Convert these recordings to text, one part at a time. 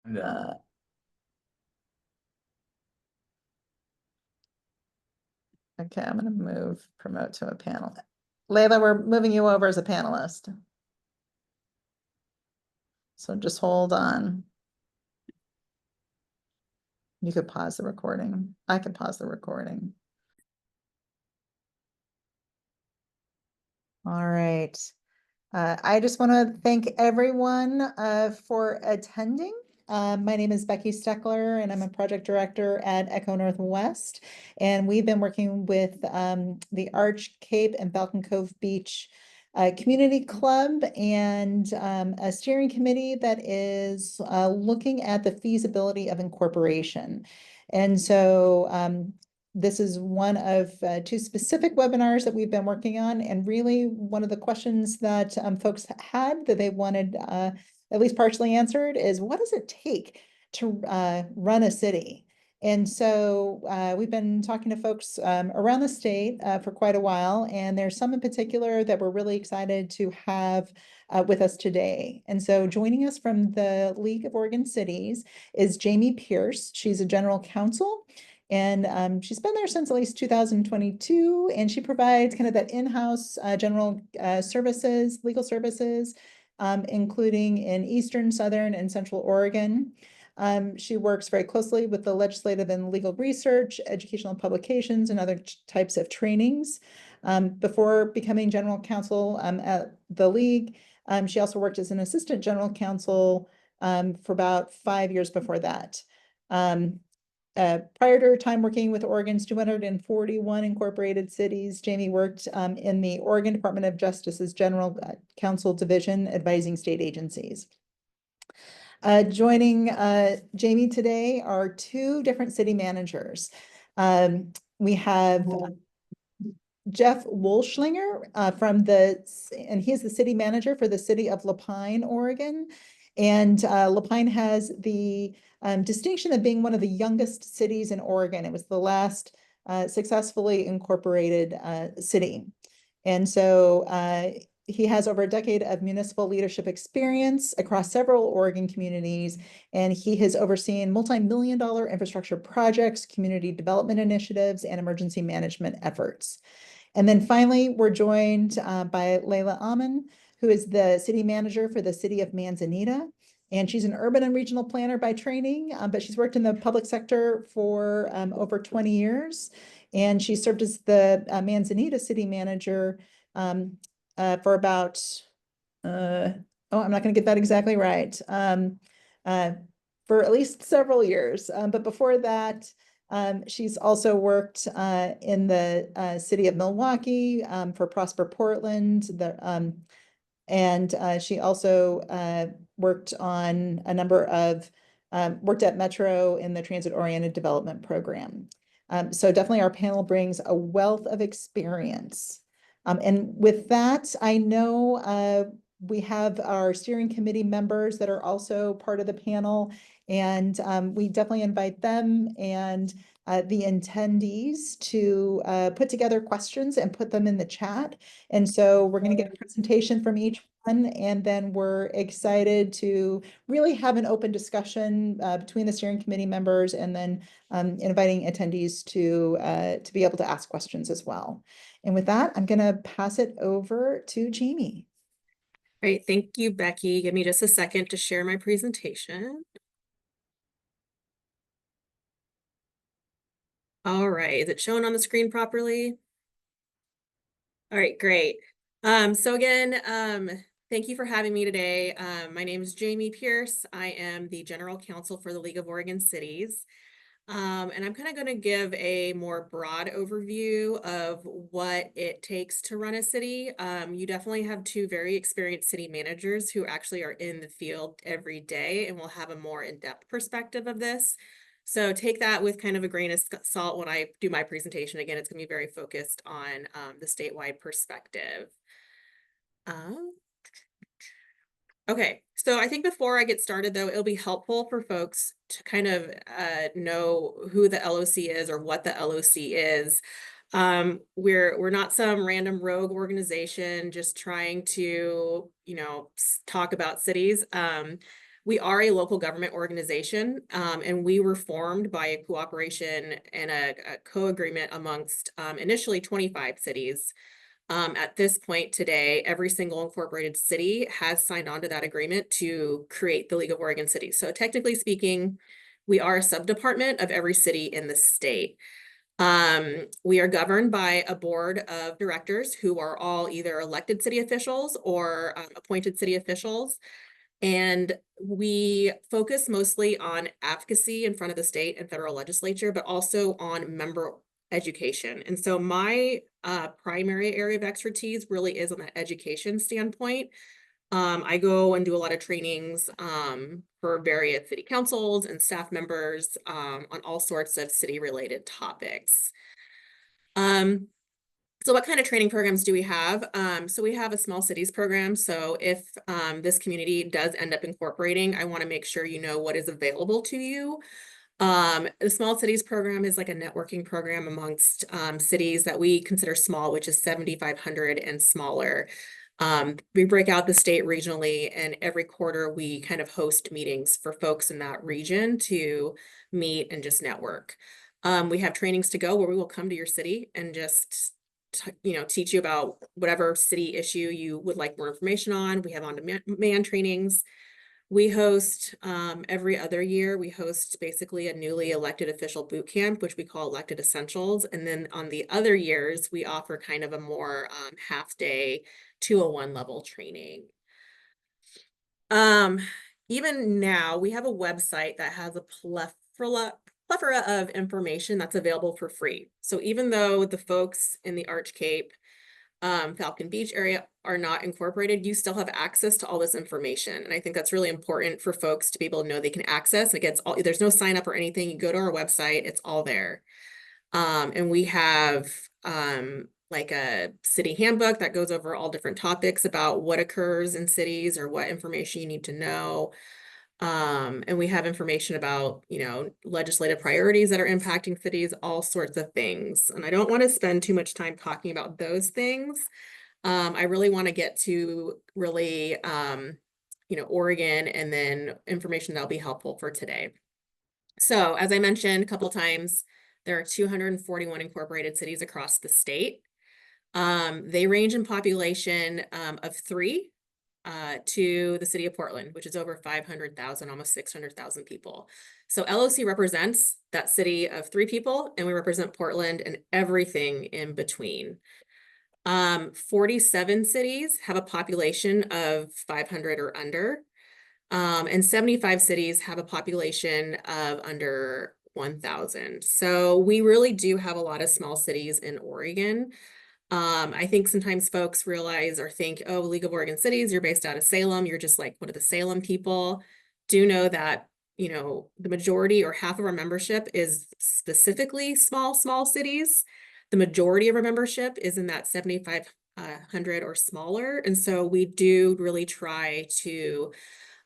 Uh, okay, I'm going to promote to a panel. Layla, we're moving you over as a panelist. So just hold on. You could pause the recording. I could pause the recording. All right. I just want to thank everyone for attending. My name is Becky Steckler, and I'm a project director at Echo Northwest. And we've been working with the Arch, Cape, and Falcon Cove Beach Community Club and a steering committee that is looking at the feasibility of incorporation. And so this is one of two specific webinars that we've been working on, and really one of the questions that folks had that they wanted at least partially answered is, what does it take to run a city? And so we've been talking to folks around the state for quite a while, and there's some in particular that we're really excited to have with us today. And so joining us from the League of Oregon Cities is Jamie Pierce. She's a general counsel. And she's been there since at least 2022, and she provides kind of that in-house general services, legal services, including in Eastern, Southern, and Central Oregon. She works very closely with the legislative and legal research, educational publications, and other types of trainings. Before becoming general counsel at the League, she also worked as an assistant general counsel for about 5 years before that. Prior to her time working with Oregon's 241 incorporated cities, Jamie worked in the Oregon Department of Justice's General Counsel Division, advising state agencies. Joining Jamie today are two different city managers. We have Jeff Wolschlinger and he's the city manager for the city of Lapine, Oregon. And Lapine has the distinction of being one of the youngest cities in Oregon. It was the last successfully incorporated city. And so he has over a decade of municipal leadership experience across several Oregon communities, and he has overseen multi-million-dollar infrastructure projects, community development initiatives, and emergency management efforts. And then finally, we're joined by Layla Aman, who is the city manager for the city of Manzanita. And she's an urban and regional planner by training, but she's worked in the public sector for over 20 years. And she served as the Manzanita city manager for about, I'm not going to get that exactly right, for at least several years. But before that, she's also worked in the city of Milwaukee for Prosper Portland. And she also worked on a number of, worked at Metro in the transit-oriented development program. So definitely our panel brings a wealth of experience. And with that, I know we have our steering committee members that are also part of the panel, and we definitely invite them and the attendees to put together questions and put them in the chat. And so we're going to get a presentation from each one, and then we're excited to really have an open discussion between the steering committee members, and then inviting attendees to be able to ask questions as well. And with that, I'm going to pass it over to Jamie. Great, thank you, Becky. Give me just a second to share my presentation. All right, is it shown on the screen properly? All right, great. So again, thank you for having me today. My name is Jamie Pierce. I am the General Counsel for the League of Oregon Cities. And I'm kind of going to give a more broad overview of what it takes to run a city. You definitely have two very experienced city managers who actually are in the field every day and will have a more in-depth perspective of this. So take that with kind of a grain of salt when I do my presentation. Again, it's going to be very focused on the statewide perspective. Okay, so I think before I get started, though, it'll be helpful for folks to kind of know who the LOC is or what the LOC is. We're not some random rogue organization just trying to, talk about cities. We are a local government organization, and we were formed by a cooperation and a co-agreement amongst initially 25 cities. At this point today, every single incorporated city has signed on to that agreement to create the League of Oregon Cities. So technically speaking, we are a subdepartment of every city in the state. We are governed by a board of directors who are all either elected city officials or appointed city officials. And we focus mostly on advocacy in front of the state and federal legislature, but also on member education. And so my primary area of expertise really is on that education standpoint. I go and do a lot of trainings for various city councils and staff members on all sorts of city-related topics. So what kind of training programs do we have? So we have a small cities program. So if this community does end up incorporating, I want to make sure you know what is available to you. The small cities program is like a networking program amongst cities that we consider small, which is 7,500 and smaller. We break out the state regionally, and every quarter we kind of host meetings for folks in that region to meet and just network. We have trainings to go where we will come to your city and just teach you about whatever city issue you would like more information on. We have on-demand trainings. We host every other year, we host basically a newly elected official boot camp, which we call Elected Essentials. And then on the other years, we offer kind of a more half-day 201 level training. Even now, we have a website that has a plethora of information that's available for free. So even though the folks in the Arch Cape, Falcon Beach area are not incorporated, you still have access to all this information. And I think that's really important for folks to be able to know they can access. Like there's no sign up or anything. You go to our website, it's all there. And we have like a city handbook that goes over all different topics about what occurs in cities or what information you need to know. And we have information about, legislative priorities that are impacting cities, all sorts of things. And I don't want to spend too much time talking about those things. I really want to get to really, Oregon and then information that'll be helpful for today. So as I mentioned a couple of times, there are 241 incorporated cities across the state. They range in population of 3 to the city of Portland, which is over 500,000, almost 600,000 people. So LOC represents that city of 3 people, and we represent Portland and everything in between. 47 cities have a population of 500 or under, and 75 cities have a population of under 1,000. So we really do have a lot of small cities in Oregon. I think sometimes folks realize or think, oh, League of Oregon Cities, you're based out of Salem. You're just like one of the Salem people. Do know that, the majority or half of our membership is specifically small cities. The majority of our membership is in that 7,500 or smaller. And so we do really try to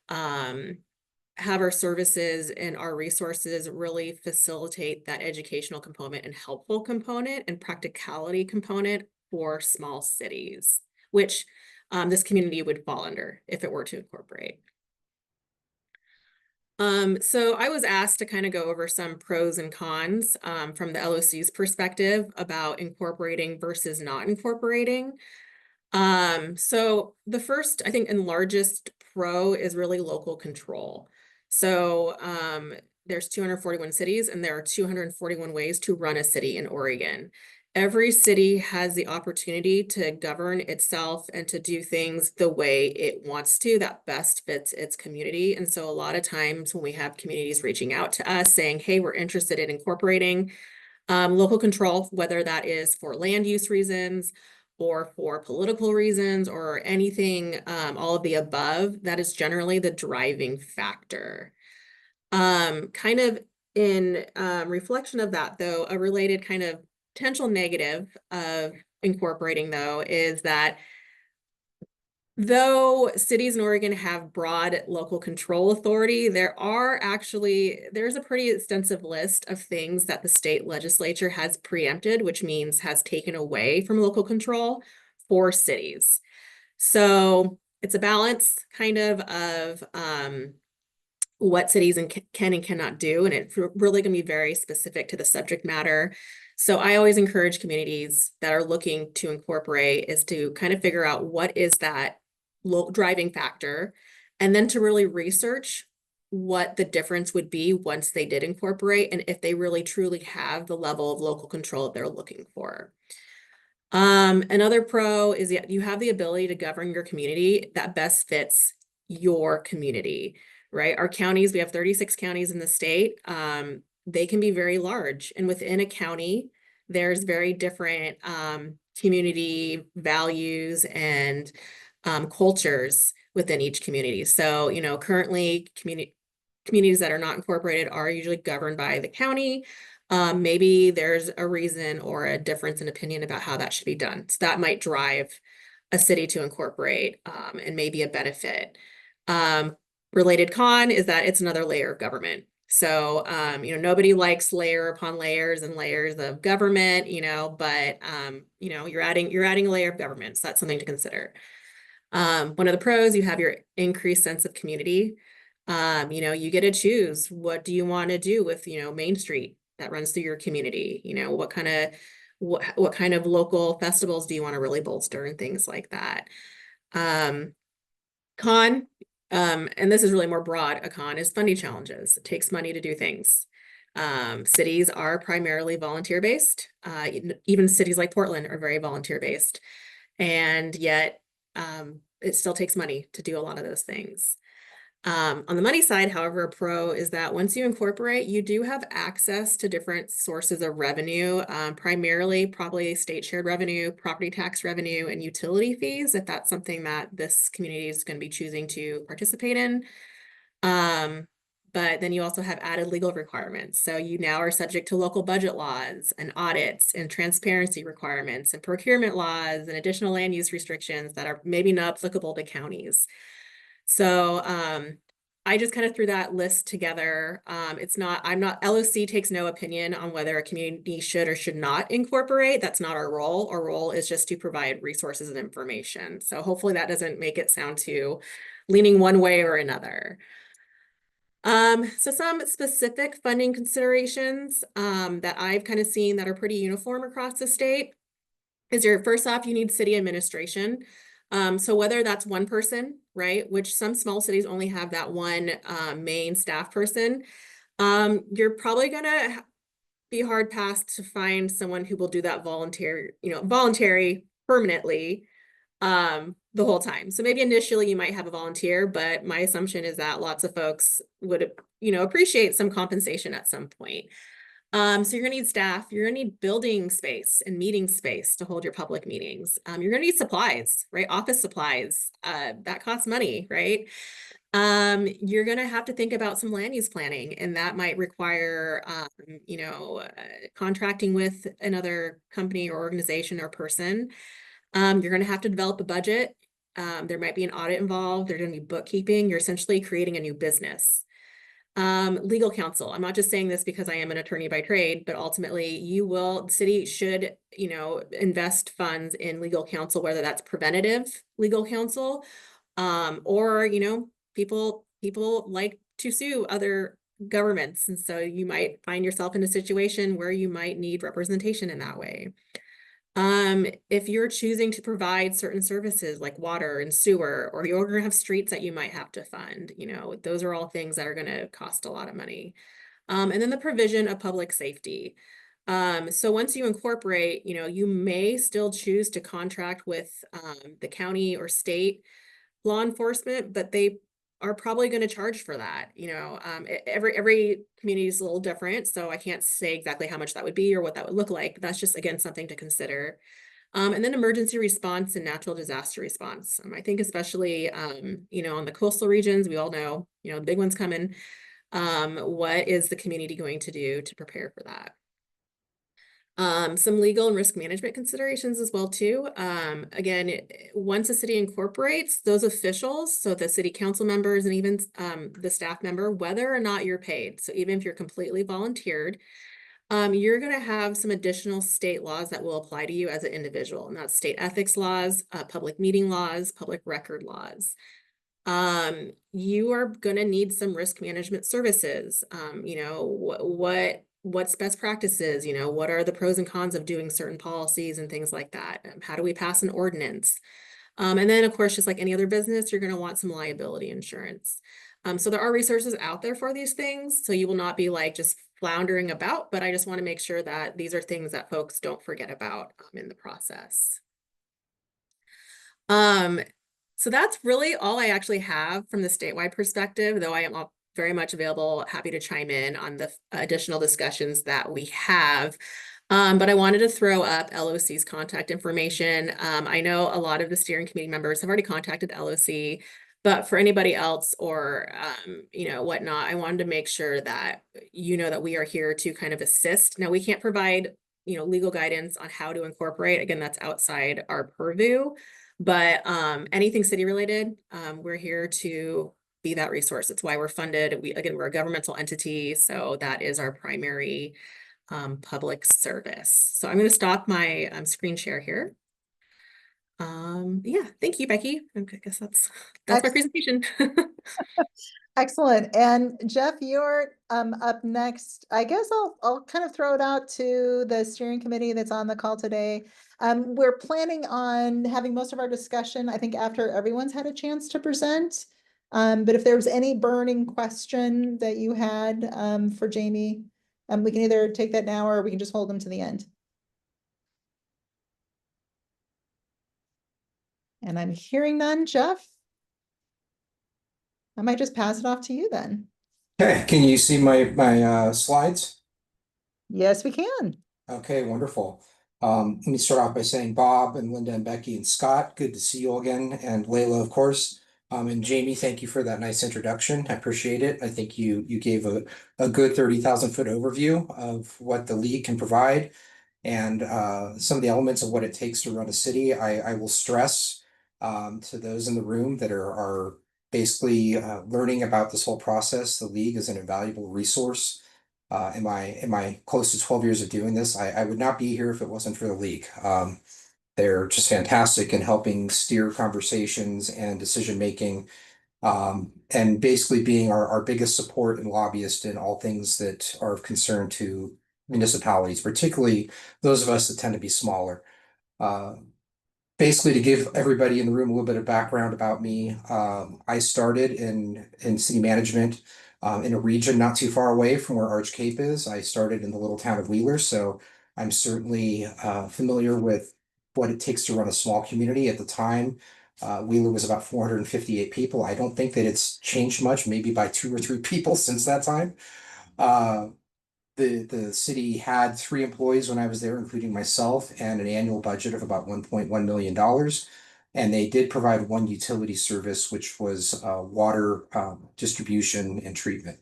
have our services and our resources really facilitate that educational component and helpful component and practicality component for small cities, which this community would fall under if it were to incorporate. So I was asked to kind of go over some pros and cons from the LOC's perspective about incorporating versus not incorporating. So the first, I think, and largest pro is really local control. So there's 241 cities, and there are 241 ways to run a city in Oregon. Every city has the opportunity to govern itself and to do things the way it wants to that best fits its community. And so a lot of times when we have communities reaching out to us saying, hey, we're interested in incorporating local control, whether that is for land use reasons or for political reasons or anything, all of the above, that is generally the driving factor. Kind of in reflection of that, though, a related kind of potential negative of incorporating, though, is that though cities in Oregon have broad local control authority, there's a pretty extensive list of things that the state legislature has preempted, which means has taken away from local control for cities. So it's a balance kind of what cities can and cannot do, and it's really going to be very specific to the subject matter. So I always encourage communities that are looking to incorporate is to kind of figure out what is that driving factor, and then to really research what the difference would be once they did incorporate, and if they really truly have the level of local control that they're looking for. Another pro is that you have the ability to govern your community that best fits your community, right? Our counties, we have 36 counties in the state. They can be very large, and within a county, there's very different community values and cultures within each community. So, you know, currently communities that are not incorporated are usually governed by the county. Maybe there's a reason or a difference in opinion about how that should be done. So that might drive a city to incorporate and maybe a benefit. Related con is that it's another layer of government. So, you know, nobody likes layer upon layers and layers of government, you know, but, you know, you're adding a layer of government. So that's something to consider. One of the pros, you have your increased sense of community. You know, you get to choose, what do you want to do with, you know, Main Street that runs through your community? You know, what kind of local festivals do you want to really bolster and things like that. Con, and this is really more broad, a con is funding challenges. It takes money to do things. Cities are primarily volunteer-based. Even cities like Portland are very volunteer-based. And yet, it still takes money to do a lot of those things. On the money side, however, a pro is that once you incorporate, you do have access to different sources of revenue, primarily probably state shared revenue, property tax revenue, and utility fees, if that's something that this community is going to be choosing to participate in. But then you also have added legal requirements. So you now are subject to local budget laws and audits and transparency requirements and procurement laws and additional land use restrictions that are maybe not applicable to counties. So I just kind of threw that list together. LOC takes no opinion on whether a community should or should not incorporate. That's not our role. Our role is just to provide resources and information. So hopefully that doesn't make it sound too leaning one way or another. So some specific funding considerations that I've kind of seen that are pretty uniform across the state is first off, you need city administration. So whether that's one person, right, which some small cities only have that one main staff person, you're probably gonna be hard pressed to find someone who will do that voluntary permanently the whole time. So maybe initially you might have a volunteer, but my assumption is that lots of folks would, you know, appreciate some compensation at some point. So you're gonna need staff, you're gonna need building space and meeting space to hold your public meetings. You're gonna need supplies, right? Office supplies, that costs money, right? You're gonna have to think about some land use planning, and that might require, you know, contracting with another company or organization or person. You're gonna have to develop a budget. There might be an audit involved. There's gonna be bookkeeping. You're essentially creating a new business. Legal counsel. I'm not just saying this because I am an attorney by trade, but ultimately the city should, you know, invest funds in legal counsel, whether that's preventative legal counsel, or, you know, people like to sue other governments. And so you might find yourself in a situation where you might need representation in that way. If you're choosing to provide certain services like water and sewer, or you're gonna have streets that you might have to fund, you know, those are all things that are gonna cost a lot of money. And then the provision of public safety. So once you incorporate, you know, you may still choose to contract with the county or state law enforcement, but they are probably going to charge for that. You know, every community is a little different, so I can't say exactly how much that would be or what that would look like. But that's just, again, something to consider. And then emergency response and natural disaster response. I think especially, you know, on the coastal regions, we all know, you know, the big one's coming. What is the community going to do to prepare for that? Some legal and risk management considerations as well too. Again, once a city incorporates, those officials, so the city council members and even the staff member, whether or not you're paid, so even if you're completely volunteered, you're going to have some additional state laws that will apply to you as an individual, and that's state ethics laws, public meeting laws, public record laws. You are gonna need some risk management services. What's best practices, what are the pros and cons of doing certain policies and things like that? How do we pass an ordinance? And then of course, just like any other business, you're gonna want some liability insurance. So there are resources out there for these things. So you will not be like just floundering about, but I just want to make sure that these are things that folks don't forget about in the process. Um, so that's really all I actually have from the statewide perspective, though I am very much available, happy to chime in on the additional discussions that we have. But I wanted to throw up LOC's contact information. I know a lot of the steering committee members have already contacted LOC, but for anybody else or whatnot, I wanted to make sure that that we are here to kind of assist. Now we can't provide legal guidance on how to incorporate. Again, that's outside our purview. But anything city related, we're here to be that resource. It's why we're funded. We're a governmental entity, so that is our primary public service. So I'm going to stop my screen share here. Yeah, thank you, Becky. I guess that's my presentation. Excellent. And Jeff, you're up next. I guess I'll kind of throw it out to the steering committee that's on the call today. We're planning on having most of our discussion, I think, after everyone's had a chance to present. But if there was any burning question that you had for Jamie, we can either take that now or we can just hold them to the end. And I'm hearing none, Jeff. I might just pass it off to you then. Okay, can you see my slides? Yes, we can. Okay, wonderful. Let me start off by saying Bob and Linda and Becky and Scott, good to see you all again, and Layla, of course. And Jamie, thank you for that nice introduction. I appreciate it. I think you gave a good 30,000-foot overview of what the league can provide and some of the elements of what it takes to run a city. I will stress to those in the room that are basically learning about this whole process, the league is an invaluable resource. In my close to 12 years of doing this, I would not be here if it wasn't for the league. They're just fantastic in helping steer conversations and decision making, and basically being our biggest support and lobbyist in all things that are of concern to municipalities, particularly those of us that tend to be smaller. Basically, to give everybody in the room a little bit of background about me, I started in city management in a region not too far away from where Arch Cape is. I started in the little town of Wheeler, so I'm certainly familiar with what it takes to run a small community. At the time, Wheeler was about 458 people. I don't think that it's changed much, maybe by 2 or 3 people since that time. Uh, the city had 3 employees when I was there, including myself, and an annual budget of about $1.1 million. And they did provide one utility service, which was water distribution and treatment.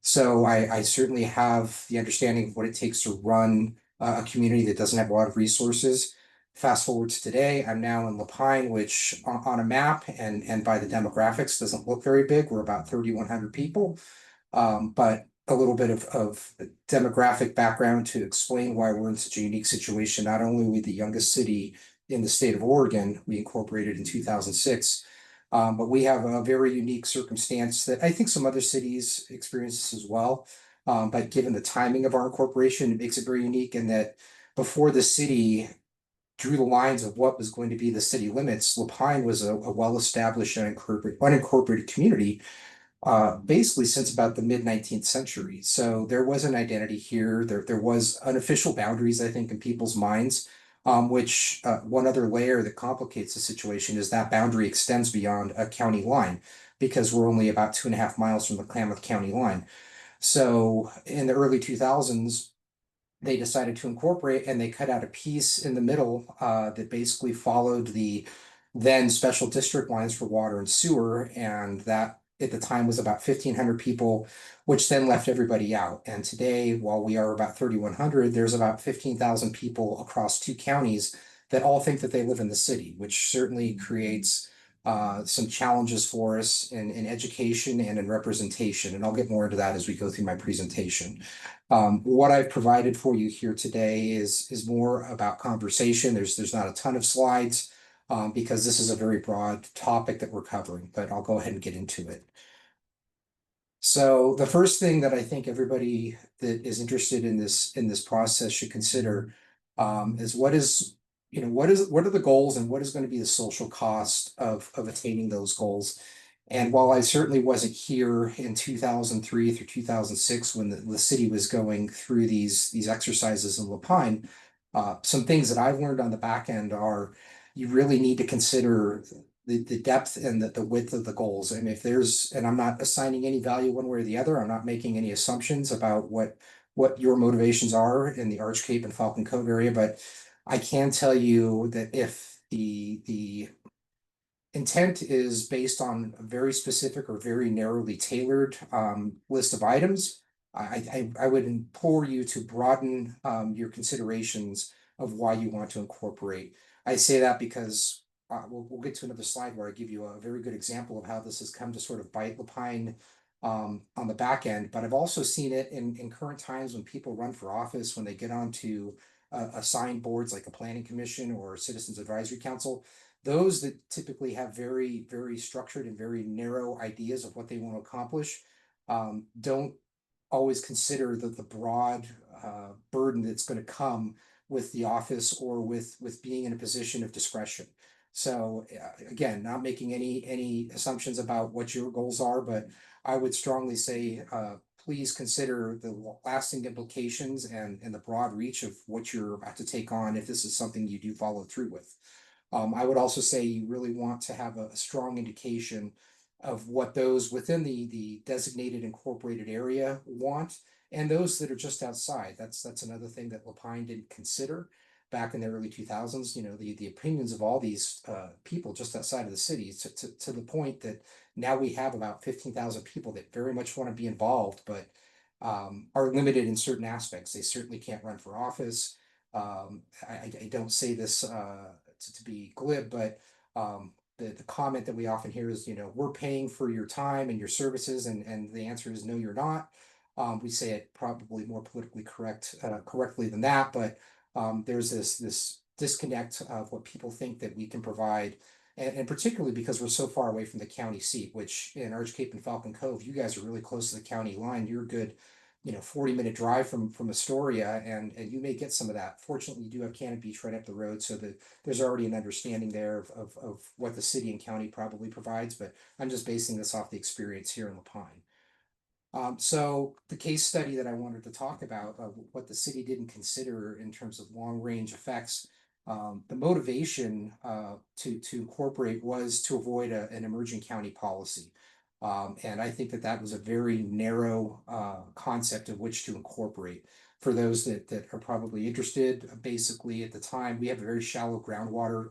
So I certainly have the understanding of what it takes to run a community that doesn't have a lot of resources. Fast forward to today, I'm now in Lapine, which on a map and by the demographics doesn't look very big. We're about 3,100 people. But a little bit of demographic background to explain why we're in such a unique situation. Not only are we the youngest city in the state of Oregon, we incorporated in 2006, but we have a very unique circumstance that I think some other cities experience this as well. But given the timing of our incorporation, it makes it very unique in that before the city drew the lines of what was going to be the city limits, Lapine was a well-established unincorporated community basically since about the mid-19th century. So there was an identity here. There was unofficial boundaries, I think, in people's minds, which one other layer that complicates the situation is that boundary extends beyond a county line because we're only about 2.5 miles from the Klamath County line. So in the early 2000s, they decided to incorporate and they cut out a piece in the middle that basically followed the then special district lines for water and sewer. And that at the time was about 1,500 people, which then left everybody out. And today, while we are about 3,100, there's about 15,000 people across 2 counties that all think that they live in the city, which certainly creates some challenges for us in education and in representation. And I'll get more into that as we go through my presentation. What I've provided for you here today is more about conversation. There's not a ton of slides. because this is a very broad topic that we're covering, but I'll go ahead and get into it. So the first thing that I think everybody that is interested in this process should consider is what are the goals and what is going to be the social cost of attaining those goals. And while I certainly wasn't here in 2003 through 2006 when the city was going through these exercises in Lapine, some things that I've learned on the back end are you really need to consider the depth and the width of the goals. And if there's, and I'm not assigning any value one way or the other, I'm not making any assumptions about what your motivations are in the Arch Cape and Falcon Cove area, but I can tell you that if the intent is based on a very specific or very narrowly tailored list of items, I would implore you to broaden your considerations of why you want to incorporate. I say that because we'll get to another slide where I give you a very good example of how this has come to sort of bite Lapine on the back end, but I've also seen it in current times when people run for office, when they get onto assigned boards like a planning commission or citizens advisory council, those that typically have very, very structured and very narrow ideas of what they want to accomplish don't always consider the broad burden that's going to come with the office or with being in a position of discretion. So again, not making any assumptions about what your goals are, but I would strongly say please consider the lasting implications and the broad reach of what you're about to take on if this is something you do follow through with. I would also say you really want to have a strong indication of what those within the designated incorporated area want, and those that are just outside. That's another thing that Lapine didn't consider back in the early 2000s. You know, the opinions of all these people just outside of the city to the point that now we have about 15,000 people that very much want to be involved, but are limited in certain aspects. They certainly can't run for office. I don't say this to be glib, but the comment that we often hear is, you know, we're paying for your time and your services, and the answer is no, you're not. We say it probably more politically correctly than that, but there's this disconnect of what people think that we can provide, and particularly because we're so far away from the county seat, which in Arch Cape and Falcon Cove, you guys are really close to the county line. You're good, 40-minute drive from Astoria, and you may get some of that. Fortunately, you do have Cannon Beach right up the road, so that there's already an understanding there of what the city and county probably provides, but I'm just basing this off the experience here in Lapine. So the case study that I wanted to talk about, what the city didn't consider in terms of long-range effects, the motivation to incorporate was to avoid an emerging county policy. And I think that was a very narrow concept of which to incorporate. For those that are probably interested, basically at the time, we have a very shallow groundwater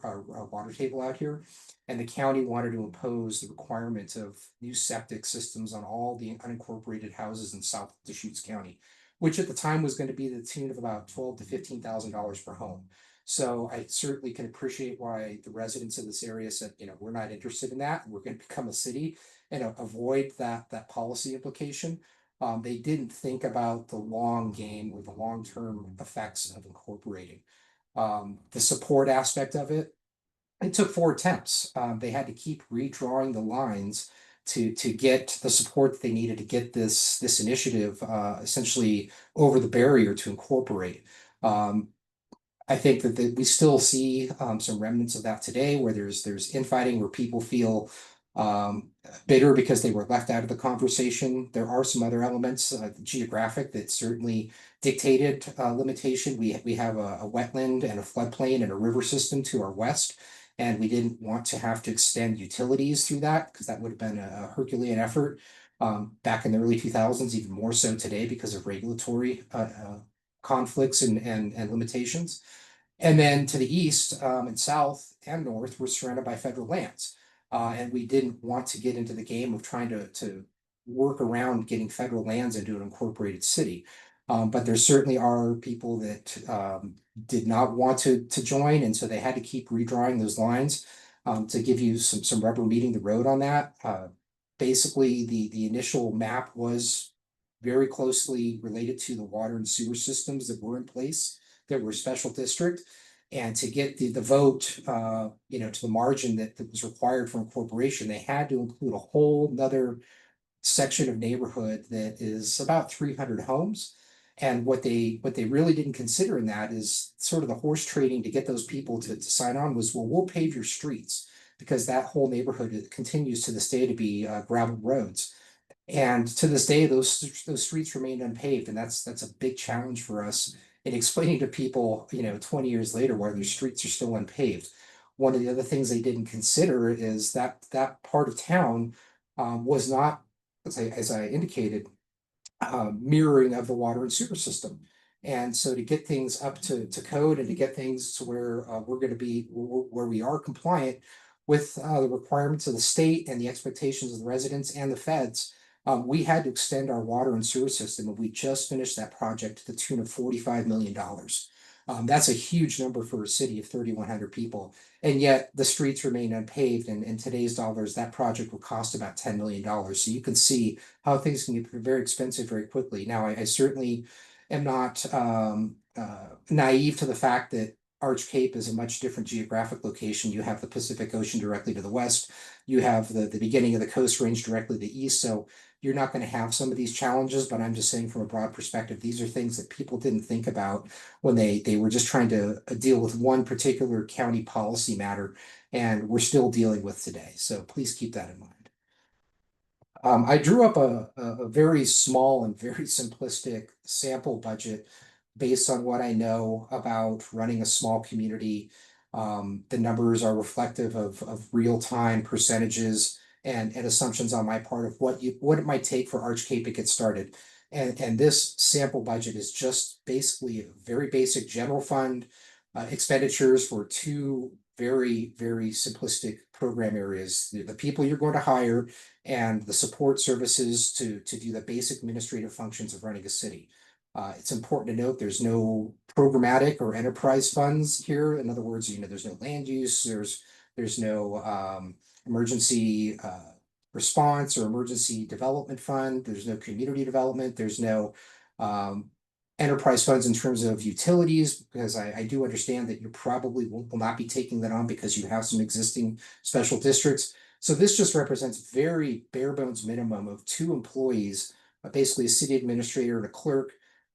water table out here. And the county wanted to impose the requirement of new septic systems on all the unincorporated houses in South Deschutes County, which at the time was going to be the tune of about $12,000 to $15,000 per home. So I certainly can appreciate why the residents of this area said, we're not interested in that. We're going to become a city and avoid that policy implication. They didn't think about the long game or the long-term effects of incorporating. The support aspect of it took 4 attempts. They had to keep redrawing the lines to get the support that they needed to get this initiative essentially over the barrier to incorporate. I think that we still see some remnants of that today, where there's infighting, where people feel bitter because they were left out of the conversation. There are some other elements, geographic, that certainly dictated limitation. We have a wetland and a floodplain and a river system to our west, and we didn't want to have to extend utilities through that because that would have been a Herculean effort back in the early 2000s, even more so today because of regulatory conflicts and limitations. And then to the east and south and north, we're surrounded by federal lands. And we didn't want to get into the game of trying to work around getting federal lands into an incorporated city. But there certainly are people that did not want to join, and so they had to keep redrawing those lines to give you some rubber meeting the road on that. Basically, the initial map was very closely related to the water and sewer systems that were in place that were special district. And to get the vote, to the margin that was required from a corporation, they had to include a whole nother section of neighborhood that is about 300 homes. And what they really didn't consider in that is sort of the horse trading to get those people to sign on was, well, we'll pave your streets because that whole neighborhood continues to this day to be gravel roads. And to this day, those streets remain unpaved, and that's a big challenge for us in explaining to people, 20 years later, why their streets are still unpaved. One of the other things they didn't consider is that that part of town was not, as I indicated, mirroring of the water and sewer system. And so to get things up to code and to get things to where we're going to be where we are compliant with the requirements of the state and the expectations of the residents and the feds, we had to extend our water and sewer system, and we just finished that project to the tune of $45 million. That's a huge number for a city of 3,100 people. And yet the streets remain unpaved. And in today's dollars, that project will cost about $10 million. So you can see how things can get very expensive very quickly. Now, I certainly am not naive to the fact that Arch Cape is a much different geographic location. You have the Pacific Ocean directly to the west. You have the beginning of the Coast Range directly to the east. So you're not going to have some of these challenges, but I'm just saying from a broad perspective, these are things that people didn't think about when they were just trying to deal with one particular county policy matter, and we're still dealing with today. So please keep that in mind. I drew up a very small and very simplistic sample budget based on what I know about running a small community. The numbers are reflective of real-time percentages and assumptions on my part of what it might take for Arch Cape to get started. And this sample budget is just basically a very basic general fund expenditures for two very, very simplistic program areas. The people you're going to hire and the support services to do the basic administrative functions of running a city. It's important to note there's no programmatic or enterprise funds here. In other words, there's no land use, there's no emergency response or emergency development fund, there's no community development, there's no enterprise funds in terms of utilities, because I do understand that you probably will not be taking that on because you have some existing special districts. So this just represents very bare bones minimum of two employees, basically a city administrator and a clerk.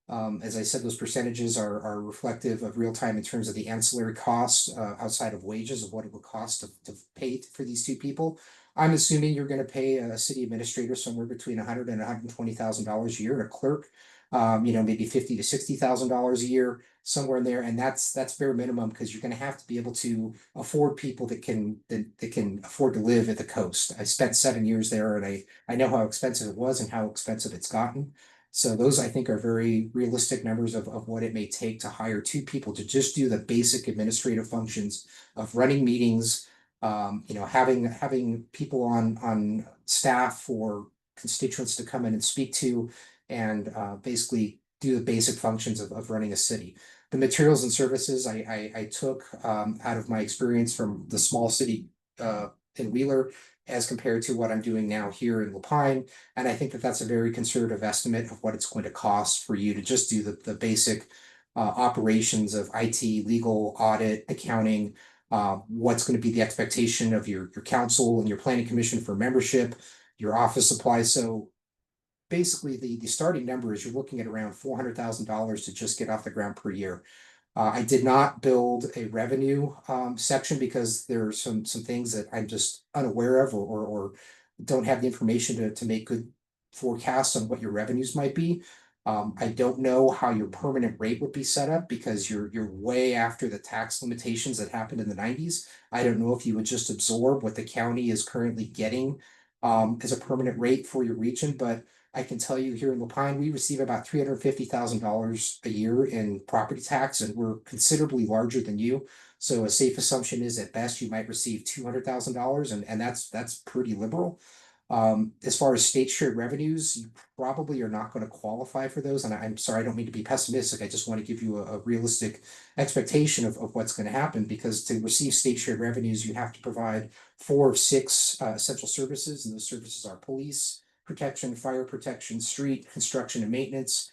As I said, those percentages are reflective of real time in terms of the ancillary costs outside of wages of what it would cost to pay for these two people. I'm assuming you're going to pay a city administrator somewhere between $100,000 and $120,000 a year, and a clerk, maybe $50,000 to $60,000 a year, somewhere in there. And that's bare minimum, because you're going to have to be able to afford people that can afford to live at the coast. I spent 7 years there, and I know how expensive it was and how expensive it's gotten. So those, I think, are very realistic numbers of what it may take to hire two people to just do the basic administrative functions of running meetings, having people on staff for constituents to come in and speak to, and basically do the basic functions of running a city. The materials and services I took out of my experience from the small city in Wheeler as compared to what I'm doing now here in Lapine. And I think that that's a very conservative estimate of what it's going to cost for you to just do the basic operations of IT, legal, audit, accounting, what's going to be the expectation of your council and your planning commission for membership, your office supplies. So basically the starting number is you're looking at around $400,000 to just get off the ground per year. I did not build a revenue section because there are some things that I'm just unaware of or don't have the information to make good forecasts on what your revenues might be. I don't know how your permanent rate would be set up because you're way after the tax limitations that happened in the 90s. I don't know if you would just absorb what the county is currently getting as a permanent rate for your region, but I can tell you here in Lapine, we receive about $350,000 a year in property tax, and we're considerably larger than you. So a safe assumption is at best you might receive $200,000, and that's pretty liberal. As far as state shared revenues, you probably are not going to qualify for those. And I'm sorry, I don't mean to be pessimistic. I just want to give you a realistic expectation of what's going to happen, because to receive state shared revenues, you have to provide 4 of 6 essential services, and those services are police protection, fire protection, street construction and maintenance,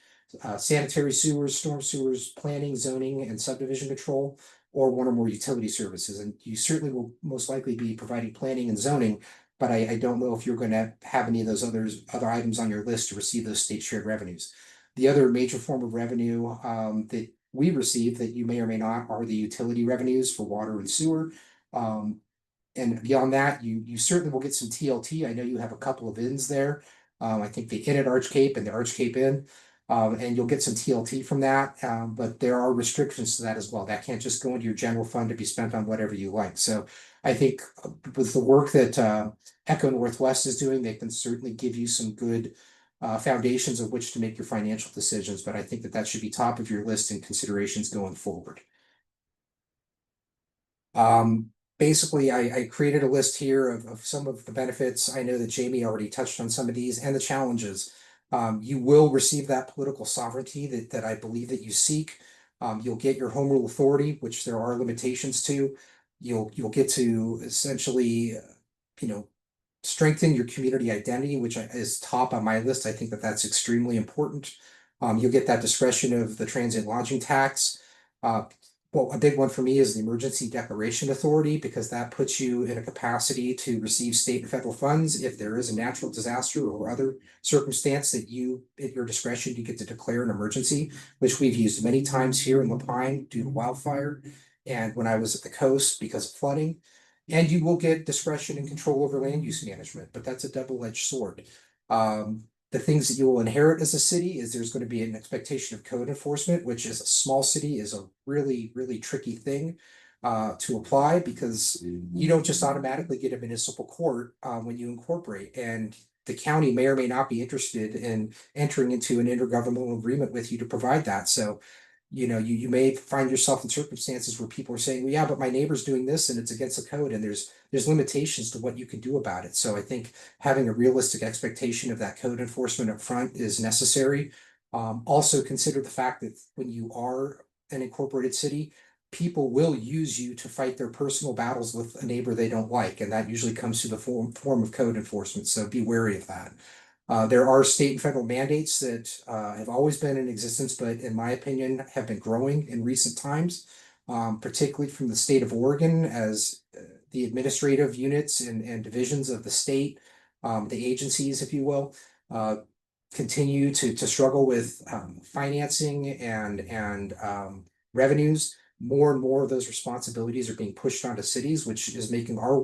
sanitary sewers, storm sewers, planning, zoning, and subdivision control. or one or more utility services. And you certainly will most likely be providing planning and zoning, but I don't know if you're going to have any of those other items on your list to receive those state shared revenues. The other major form of revenue that we receive that you may or may not are the utility revenues for water and sewer. And beyond that, you certainly will get some TLT. I know you have a couple of inns there. I think the Inn at Arch Cape and the Arch Cape Inn. And you'll get some TLT from that. But there are restrictions to that as well. That can't just go into your general fund to be spent on whatever you like. So I think with the work that Echo Northwest is doing, they can certainly give you some good foundations of which to make your financial decisions. But I think that should be top of your list and considerations going forward. Basically, I created a list here of some of the benefits. I know that Jamie already touched on some of these and the challenges. You will receive that political sovereignty that I believe that you seek. You'll get your home rule authority, which there are limitations to. You'll get to essentially, strengthen your community identity, which is top on my list. I think that that's extremely important. You'll get that discretion of the transient lodging tax. Well, a big one for me is the emergency declaration authority, because that puts you in a capacity to receive state and federal funds if there is a natural disaster or other circumstance that you, at your discretion, you get to declare an emergency, which we've used many times here in La Pine due to wildfire. And when I was at the coast because of flooding. And you will get discretion and control over land use management, but that's a double-edged sword. The things that you will inherit as a city is there's going to be an expectation of code enforcement, which is a small city is a really, really tricky thing to apply, because you don't just automatically get a municipal court when you incorporate. And the county may or may not be interested in entering into an intergovernmental agreement with you to provide that. So you may find yourself in circumstances where people are saying, well, yeah, but my neighbor's doing this and it's against the code, and there's limitations to what you can do about it. So I think having a realistic expectation of that code enforcement up front is necessary. Also consider the fact that when you are an incorporated city, people will use you to fight their personal battles with a neighbor they don't like, and that usually comes through the form of code enforcement. So be wary of that. There are state and federal mandates that have always been in existence, but in my opinion, have been growing in recent times, particularly from the state of Oregon, as the administrative units and divisions of the state, the agencies, if you will, continue to struggle with financing and revenues. More and more of those responsibilities are being pushed onto cities, which is making our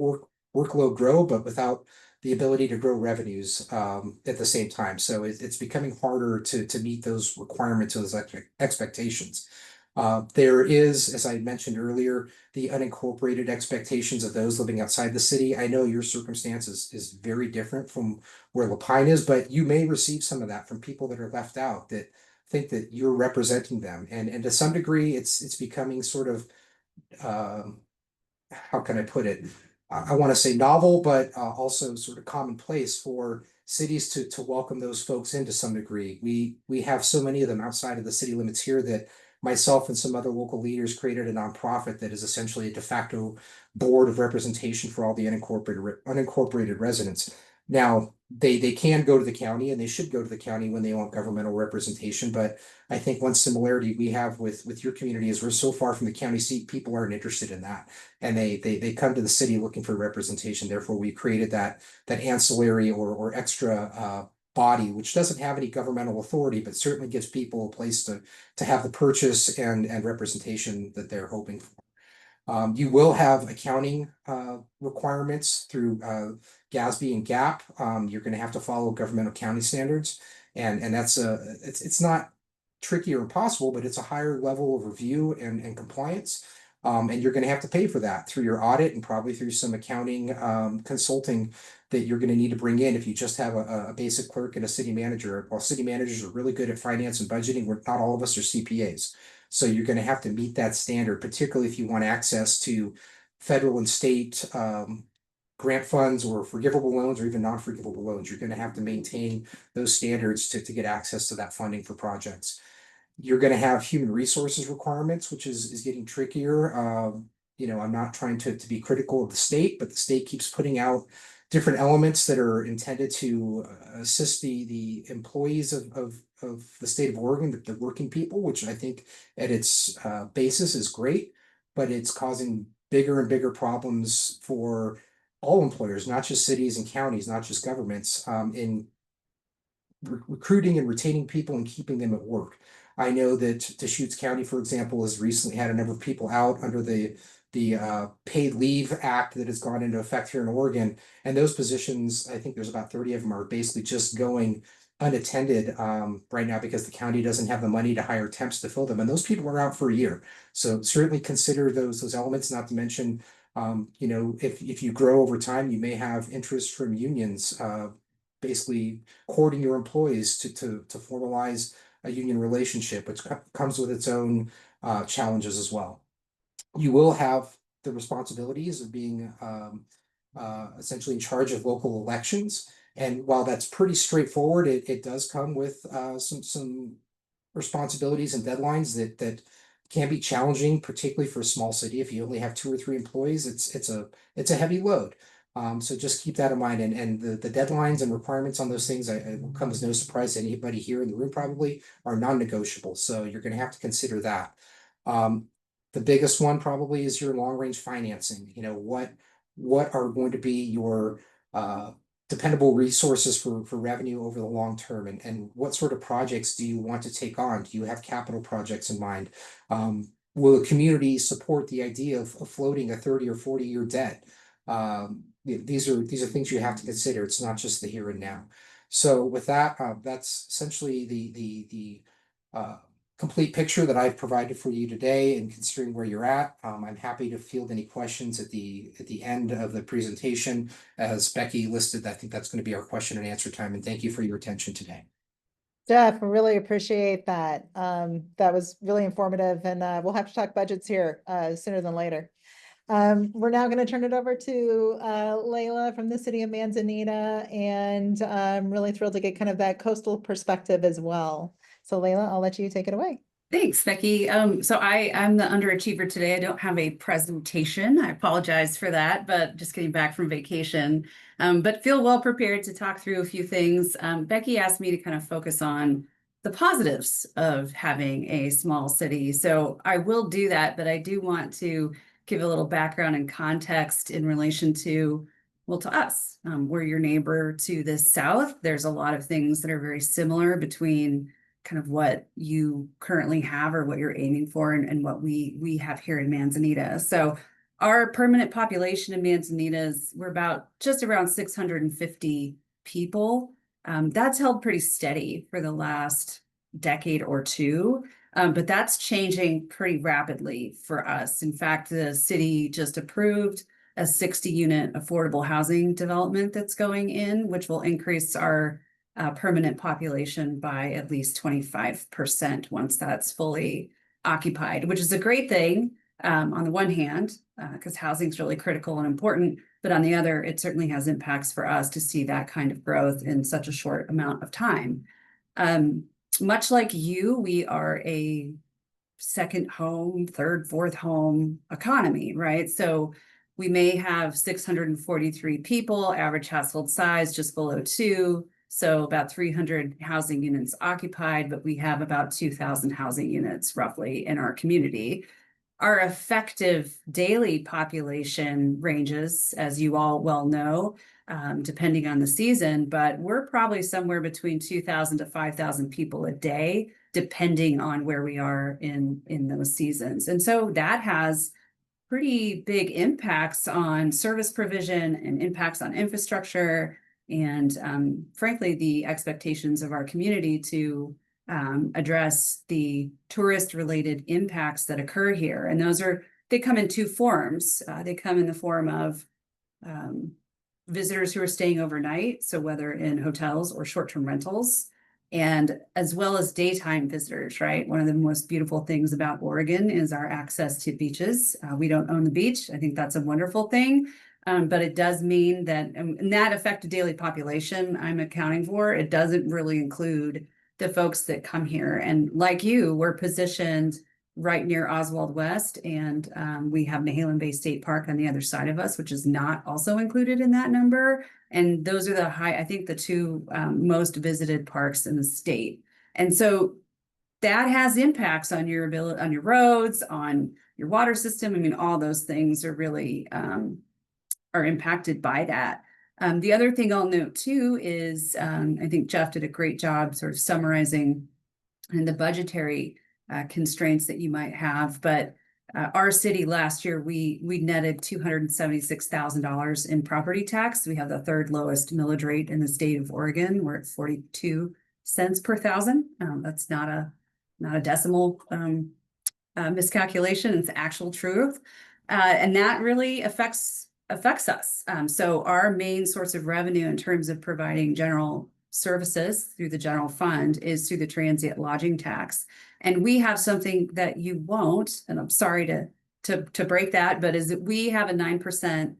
workload grow, but without the ability to grow revenues at the same time. So it's becoming harder to meet those requirements, those expectations. There is, as I mentioned earlier, the unincorporated expectations of those living outside the city. I know your circumstance is very different from where La Pine is, but you may receive some of that from people that are left out that think that you're representing them. And to some degree, it's becoming sort of, how can I put it? I want to say novel, but also sort of commonplace for cities to welcome those folks in to some degree. We have so many of them outside of the city limits here that myself and some other local leaders created a nonprofit that is essentially a de facto board of representation for all the unincorporated residents. Now, they can go to the county, and they should go to the county when they want governmental representation, but I think one similarity we have with your community is we're so far from the county seat, people aren't interested in that. And they come to the city looking for representation. Therefore, we created that ancillary or extra body, which doesn't have any governmental authority, but certainly gives people a place to have the purchase and representation that they're hoping for. You will have accounting requirements through GASB and GAAP. You're going to have to follow government accounting standards, and that's it's not tricky or impossible, but it's a higher level of review and compliance. And you're going to have to pay for that through your audit and probably through some accounting consulting that you're going to need to bring in if you just have a basic clerk and a city manager. While city managers are really good at finance and budgeting, not all of us are CPAs. So you're going to have to meet that standard, particularly if you want access to federal and state grant funds or forgivable loans or even non-forgivable loans. You're going to have to maintain those standards to get access to that funding for projects. You're going to have human resources requirements, which is getting trickier. I'm not trying to be critical of the state, but the state keeps putting out different elements that are intended to assist the employees of the state of Oregon, the working people, which I think at its basis is great. but it's causing bigger and bigger problems for all employers, not just cities and counties, not just governments, in recruiting and retaining people and keeping them at work. I know that Deschutes County, for example, has recently had a number of people out under the paid leave act that has gone into effect here in Oregon. And those positions, I think there's about 30 of them, are basically just going unattended right now because the county doesn't have the money to hire temps to fill them. And those people are out for a year. So certainly consider those elements, not to mention if you grow over time, you may have interest from unions, basically courting your employees to formalize a union relationship, which comes with its own challenges as well. You will have the responsibilities of being essentially in charge of local elections. And while that's pretty straightforward, it does come with some responsibilities and deadlines that can be challenging, particularly for a small city. If you only have 2 or 3 employees, it's a heavy load. So just keep that in mind. And the deadlines and requirements on those things, it will come as no surprise to anybody here in the room, probably are non-negotiable. So you're going to have to consider that. The biggest one probably is your long-range financing. What are going to be your dependable resources for revenue over the long term, and what sort of projects do you want to take on? Do you have capital projects in mind? Will the community support the idea of floating a 30 or 40-year debt? These are things you have to consider. It's not just the here and now. So with that, that's essentially the complete picture that I've provided for you today. And considering where you're at, I'm happy to field any questions at the end of the presentation. As Becky listed, I think that's going to be our question and answer time. And thank you for your attention today. Jeff, I really appreciate that. That was really informative, and we'll have to talk budgets here sooner than later. We're now going to turn it over to Layla from the city of Manzanita, and I'm really thrilled to get kind of that coastal perspective as well. So Layla, I'll let you take it away. Thanks, Becky. So I'm the underachiever today. I don't have a presentation. I apologize for that, but just getting back from vacation, but feel well prepared to talk through a few things. Becky asked me to kind of focus on the positives of having a small city. So I will do that, but I do want to give a little background and context in relation to, well, to us. We're your neighbor to the south. There's a lot of things that are very similar between kind of what you currently have or what you're aiming for and what we have here in Manzanita. So our permanent population in Manzanita is, we're about just around 650 people. That's held pretty steady for the last decade or two, but that's changing pretty rapidly for us. In fact, the city just approved a 60-unit affordable housing development that's going in, which will increase our permanent population by at least 25% once that's fully occupied, which is a great thing on the one hand, because housing is really critical and important, but on the other, it certainly has impacts for us to see that kind of growth in such a short amount of time. Much like you, we are a second home, third, fourth home economy, right? So we may have 643 people, average household size just below 2. So about 300 housing units occupied, but we have about 2,000 housing units roughly in our community. Our effective daily population ranges, as you all well know, depending on the season, but we're probably somewhere between 2,000 to 5,000 people a day, depending on where we are in those seasons. And so that has pretty big impacts on service provision and impacts on infrastructure and frankly, the expectations of our community to address the tourist-related impacts that occur here. And they come in 2 forms. They come in the form of visitors who are staying overnight, so whether in hotels or short-term rentals, and as well as daytime visitors, right? One of the most beautiful things about Oregon is our access to beaches. We don't own the beach. I think that's a wonderful thing. But it does mean that, and that affected daily population I'm accounting for, it doesn't really include the folks that come here. And like you, we're positioned right near Oswald West, and we have Nehalem Bay State Park on the other side of us, which is not also included in that number. And those are I think the 2 most visited parks in the state. And so that has impacts on your ability, on your roads, on your water system. I mean, all those things are really are impacted by that. The other thing I'll note too is I think Jeff did a great job sort of summarizing the budgetary constraints that you might have. But our city last year, we netted $276,000 in property tax. We have the third lowest millage rate in the state of Oregon. We're at 42 cents per thousand. That's not a decimal miscalculation. It's actual truth. And that really affects us. So our main source of revenue in terms of providing general services through the general fund is through the transient lodging tax. And we have something that you won't, and I'm sorry to break that, but is that we have a 9%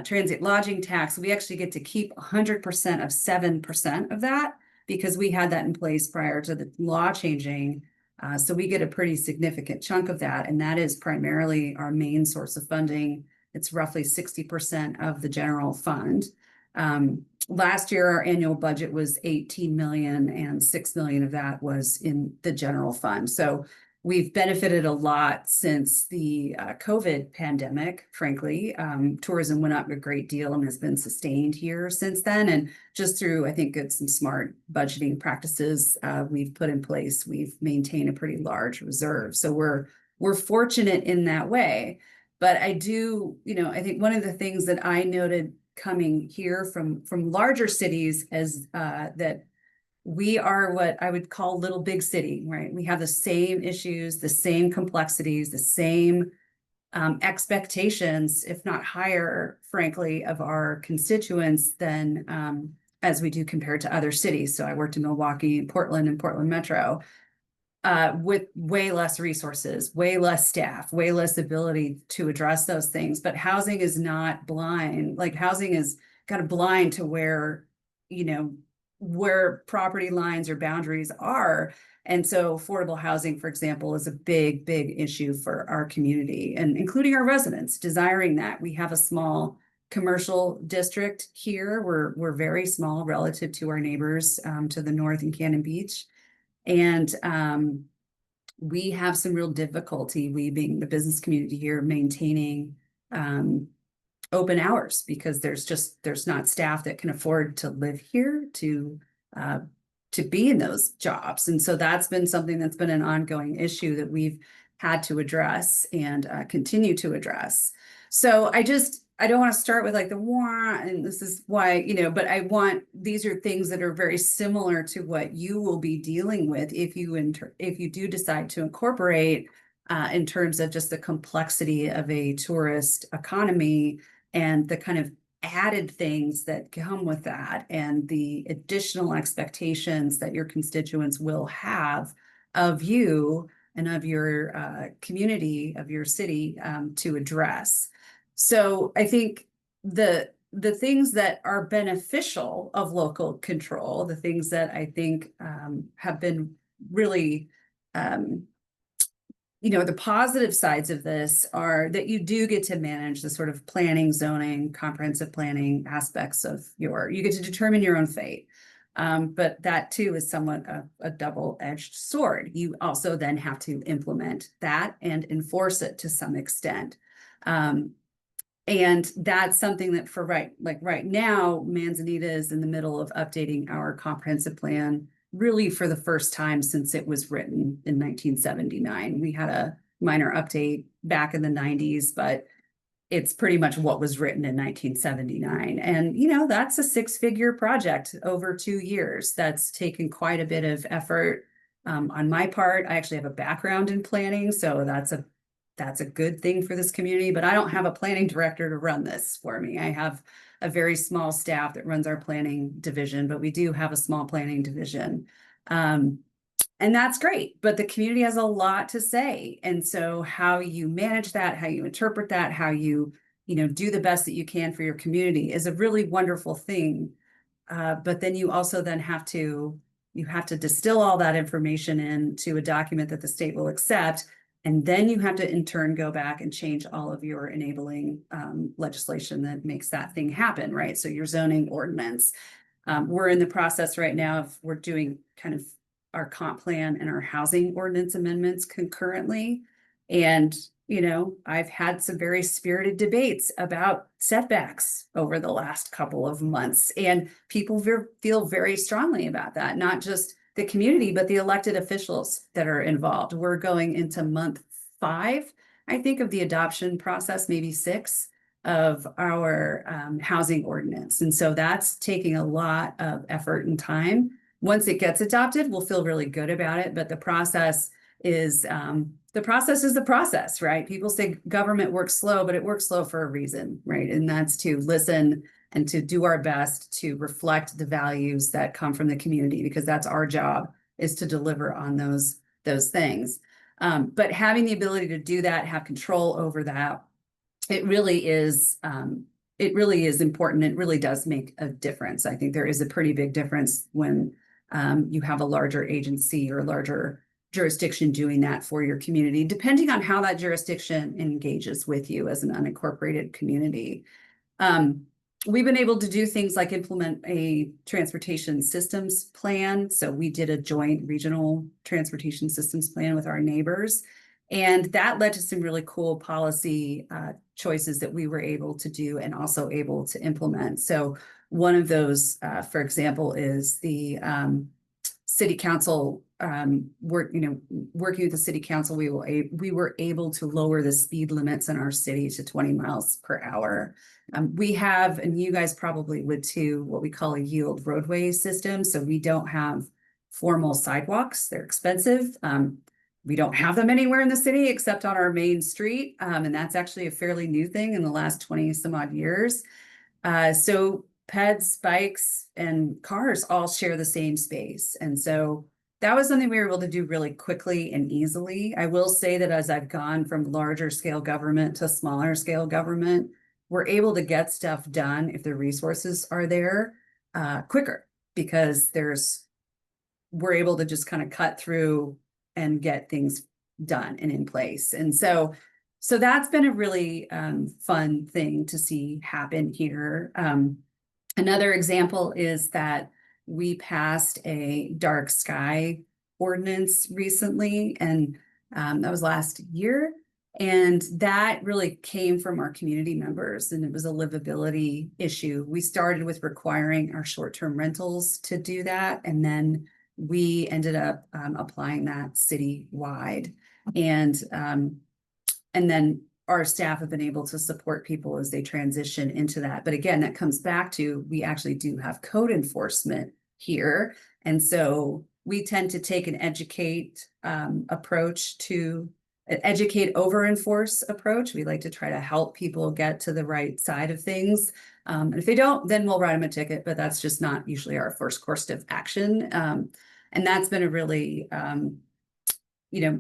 transient lodging tax. We actually get to keep 100% of 7% of that because we had that in place prior to the law changing. So we get a pretty significant chunk of that, and that is primarily our main source of funding. It's roughly 60% of the general fund. Last year, our annual budget was 18 million, and 6 million of that was in the general fund. So we've benefited a lot since the COVID pandemic, frankly. Tourism went up a great deal and has been sustained here since then. And just through, I think, some smart budgeting practices we've put in place, we've maintained a pretty large reserve. So we're fortunate in that way. But I do, I think one of the things that I noted coming here from larger cities is that we are what I would call little big city, right? We have the same issues, the same complexities, the same expectations, if not higher, frankly, of our constituents than as we do compared to other cities. So I worked in Milwaukee, Portland, and Portland Metro. With way less resources, way less staff, way less ability to address those things. But housing is not blind. Like housing is kind of blind to where property lines or boundaries are. And so affordable housing, for example, is a big, big issue for our community, and including our residents desiring that. We have a small commercial district here. We're very small relative to our neighbors to the north in Cannon Beach. And we have some real difficulty, we being the business community here, maintaining open hours because there's not staff that can afford to live here to be in those jobs. And so that's been something that's been an ongoing issue that we've had to address and continue to address. So I don't want to start with like the war, and this is why, but these are things that are very similar to what you will be dealing with if you do decide to incorporate in terms of just the complexity of a tourist economy and the kind of added things that come with that and the additional expectations that your constituents will have of you and of your community, of your city to address. So I think the things that are beneficial of local control, the things that I think have been really, the positive sides of this are that you do get to manage the sort of planning, zoning, comprehensive planning aspects of you get to determine your own fate. But that too is somewhat a double-edged sword. You also then have to implement that and enforce it to some extent. And that's something that right now, Manzanita is in the middle of updating our comprehensive plan really for the first time since it was written in 1979. We had a minor update back in the 90s, but it's pretty much what was written in 1979. And, that's a 6-figure project over 2 years. That's taken quite a bit of effort on my part. I actually have a background in planning, so that's a good thing for this community, but I don't have a planning director to run this for me. I have a very small staff that runs our planning division, but we do have a small planning division. And that's great, but the community has a lot to say. And so how you manage that, how you interpret that, how you, do the best that you can for your community is a really wonderful thing. But then you also then have to distill all that information into a document that the state will accept. And then you have to in turn go back and change all of your enabling legislation that makes that thing happen, right? So your zoning ordinance. We're in the process right now we're doing kind of our comp plan and our housing ordinance amendments concurrently. And, you know, I've had some very spirited debates about setbacks over the last couple of months, and people feel very strongly about that, not just the community, but the elected officials that are involved. We're going into month 5, I think, of the adoption process, maybe 6, of our housing ordinance. And so that's taking a lot of effort and time. Once it gets adopted, we'll feel really good about it, but the process is the process, right? People say government works slow, but it works slow for a reason, right? And that's to listen and to do our best to reflect the values that come from the community, because that's our job, is to deliver on those things. But having the ability to do that, have control over that, it really is important. It really does make a difference. I think there is a pretty big difference when you have a larger agency or larger jurisdiction doing that for your community, depending on how that jurisdiction engages with you as an unincorporated community. We've been able to do things like implement a transportation systems plan. So we did a joint regional transportation systems plan with our neighbors, and that led to some really cool policy choices that we were able to do and also able to implement. So one of those, for example, is the city council working with the city council, we were able to lower the speed limits in our city to 20 miles per hour. We have, and you guys probably would too, what we call a yield roadway system. So we don't have formal sidewalks. They're expensive. We don't have them anywhere in the city except on our main street. And that's actually a fairly new thing in the last 20 some odd years. So peds, bikes, and cars all share the same space. And so that was something we were able to do really quickly and easily. I will say that as I've gone from larger scale government to smaller scale government, we're able to get stuff done if the resources are there quicker, because we're able to just kind of cut through and get things done and in place. And so that's been a really fun thing to see happen here. Another example is that we passed a dark sky ordinance recently, and that was last year. And that really came from our community members, and it was a livability issue. We started with requiring our short-term rentals to do that, and then we ended up applying that citywide. And then our staff have been able to support people as they transition into that. But again, that comes back to, we actually do have code enforcement here. And so we tend to take an educate approach to an educate over enforce approach. We like to try to help people get to the right side of things. And if they don't, then we'll write them a ticket, but that's just not usually our first course of action. And that's been a really,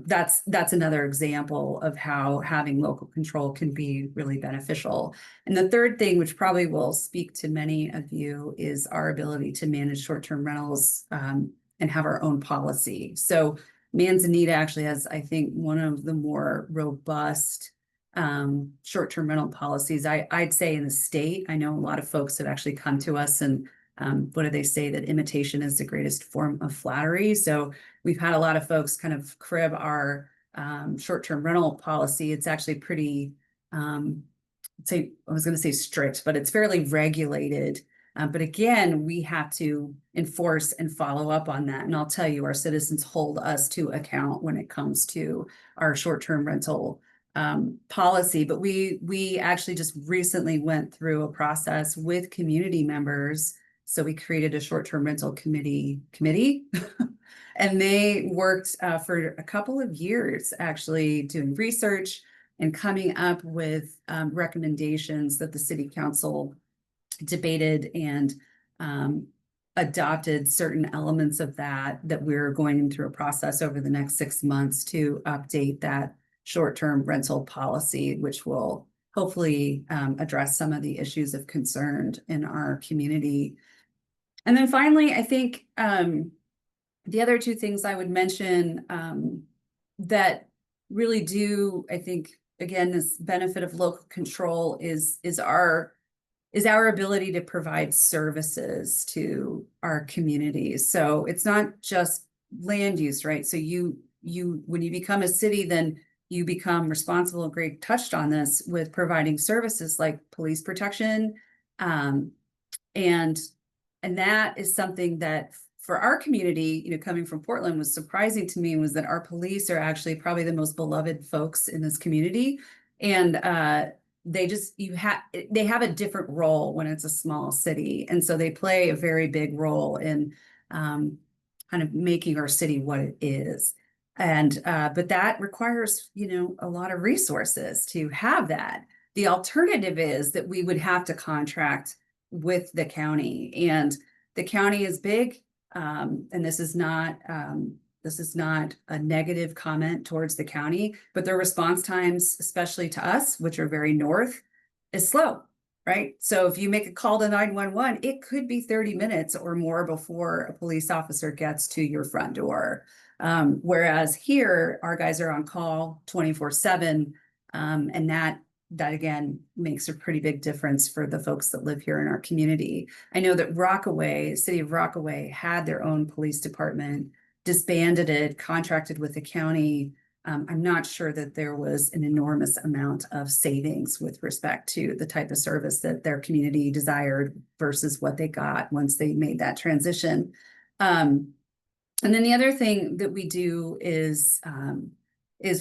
that's another example of how having local control can be really beneficial. And the third thing, which probably will speak to many of you, is our ability to manage short-term rentals and have our own policy. So Manzanita actually has, I think, one of the more robust short-term rental policies, I'd say, in the state. I know a lot of folks have actually come to us and what do they say, that imitation is the greatest form of flattery. So we've had a lot of folks kind of crib our short-term rental policy. It's actually pretty, I was going to say strict, but it's fairly regulated. But again, we have to enforce and follow up on that. And I'll tell you, our citizens hold us to account when it comes to our short-term rental policy. But we actually just recently went through a process with community members. So we created a short-term rental committee, and they worked for a couple of years, actually doing research and coming up with recommendations that the city council debated and adopted certain elements of that we're going through a process over the next 6 months to update that short-term rental policy, which will hopefully address some of the issues of concern in our community. And then finally, I think the other two things I would mention that really do, I think, again, this benefit of local control is our ability to provide services to our communities. So it's not just land use, right? So you when you become a city, then you become responsible, Greg touched on this, with providing services like police protection. And that is something that for our community, coming from Portland, was surprising to me, was that our police are actually probably the most beloved folks in this community. And they have a different role when it's a small city. And so they play a very big role in kind of making our city what it is. And but that requires, a lot of resources to have that. The alternative is that we would have to contract with the county, and the county is big. And this is not a negative comment towards the county, but their response times, especially to us, which are very north, is slow, right? So if you make a call to 911, it could be 30 minutes or more before a police officer gets to your front door. Whereas here, our guys are on call 24/7, and that again makes a pretty big difference for the folks that live here in our community. I know that city of Rockaway had their own police department, disbanded it, contracted with the county. I'm not sure that there was an enormous amount of savings with respect to the type of service that their community desired versus what they got once they made that transition. And then the other thing that we do is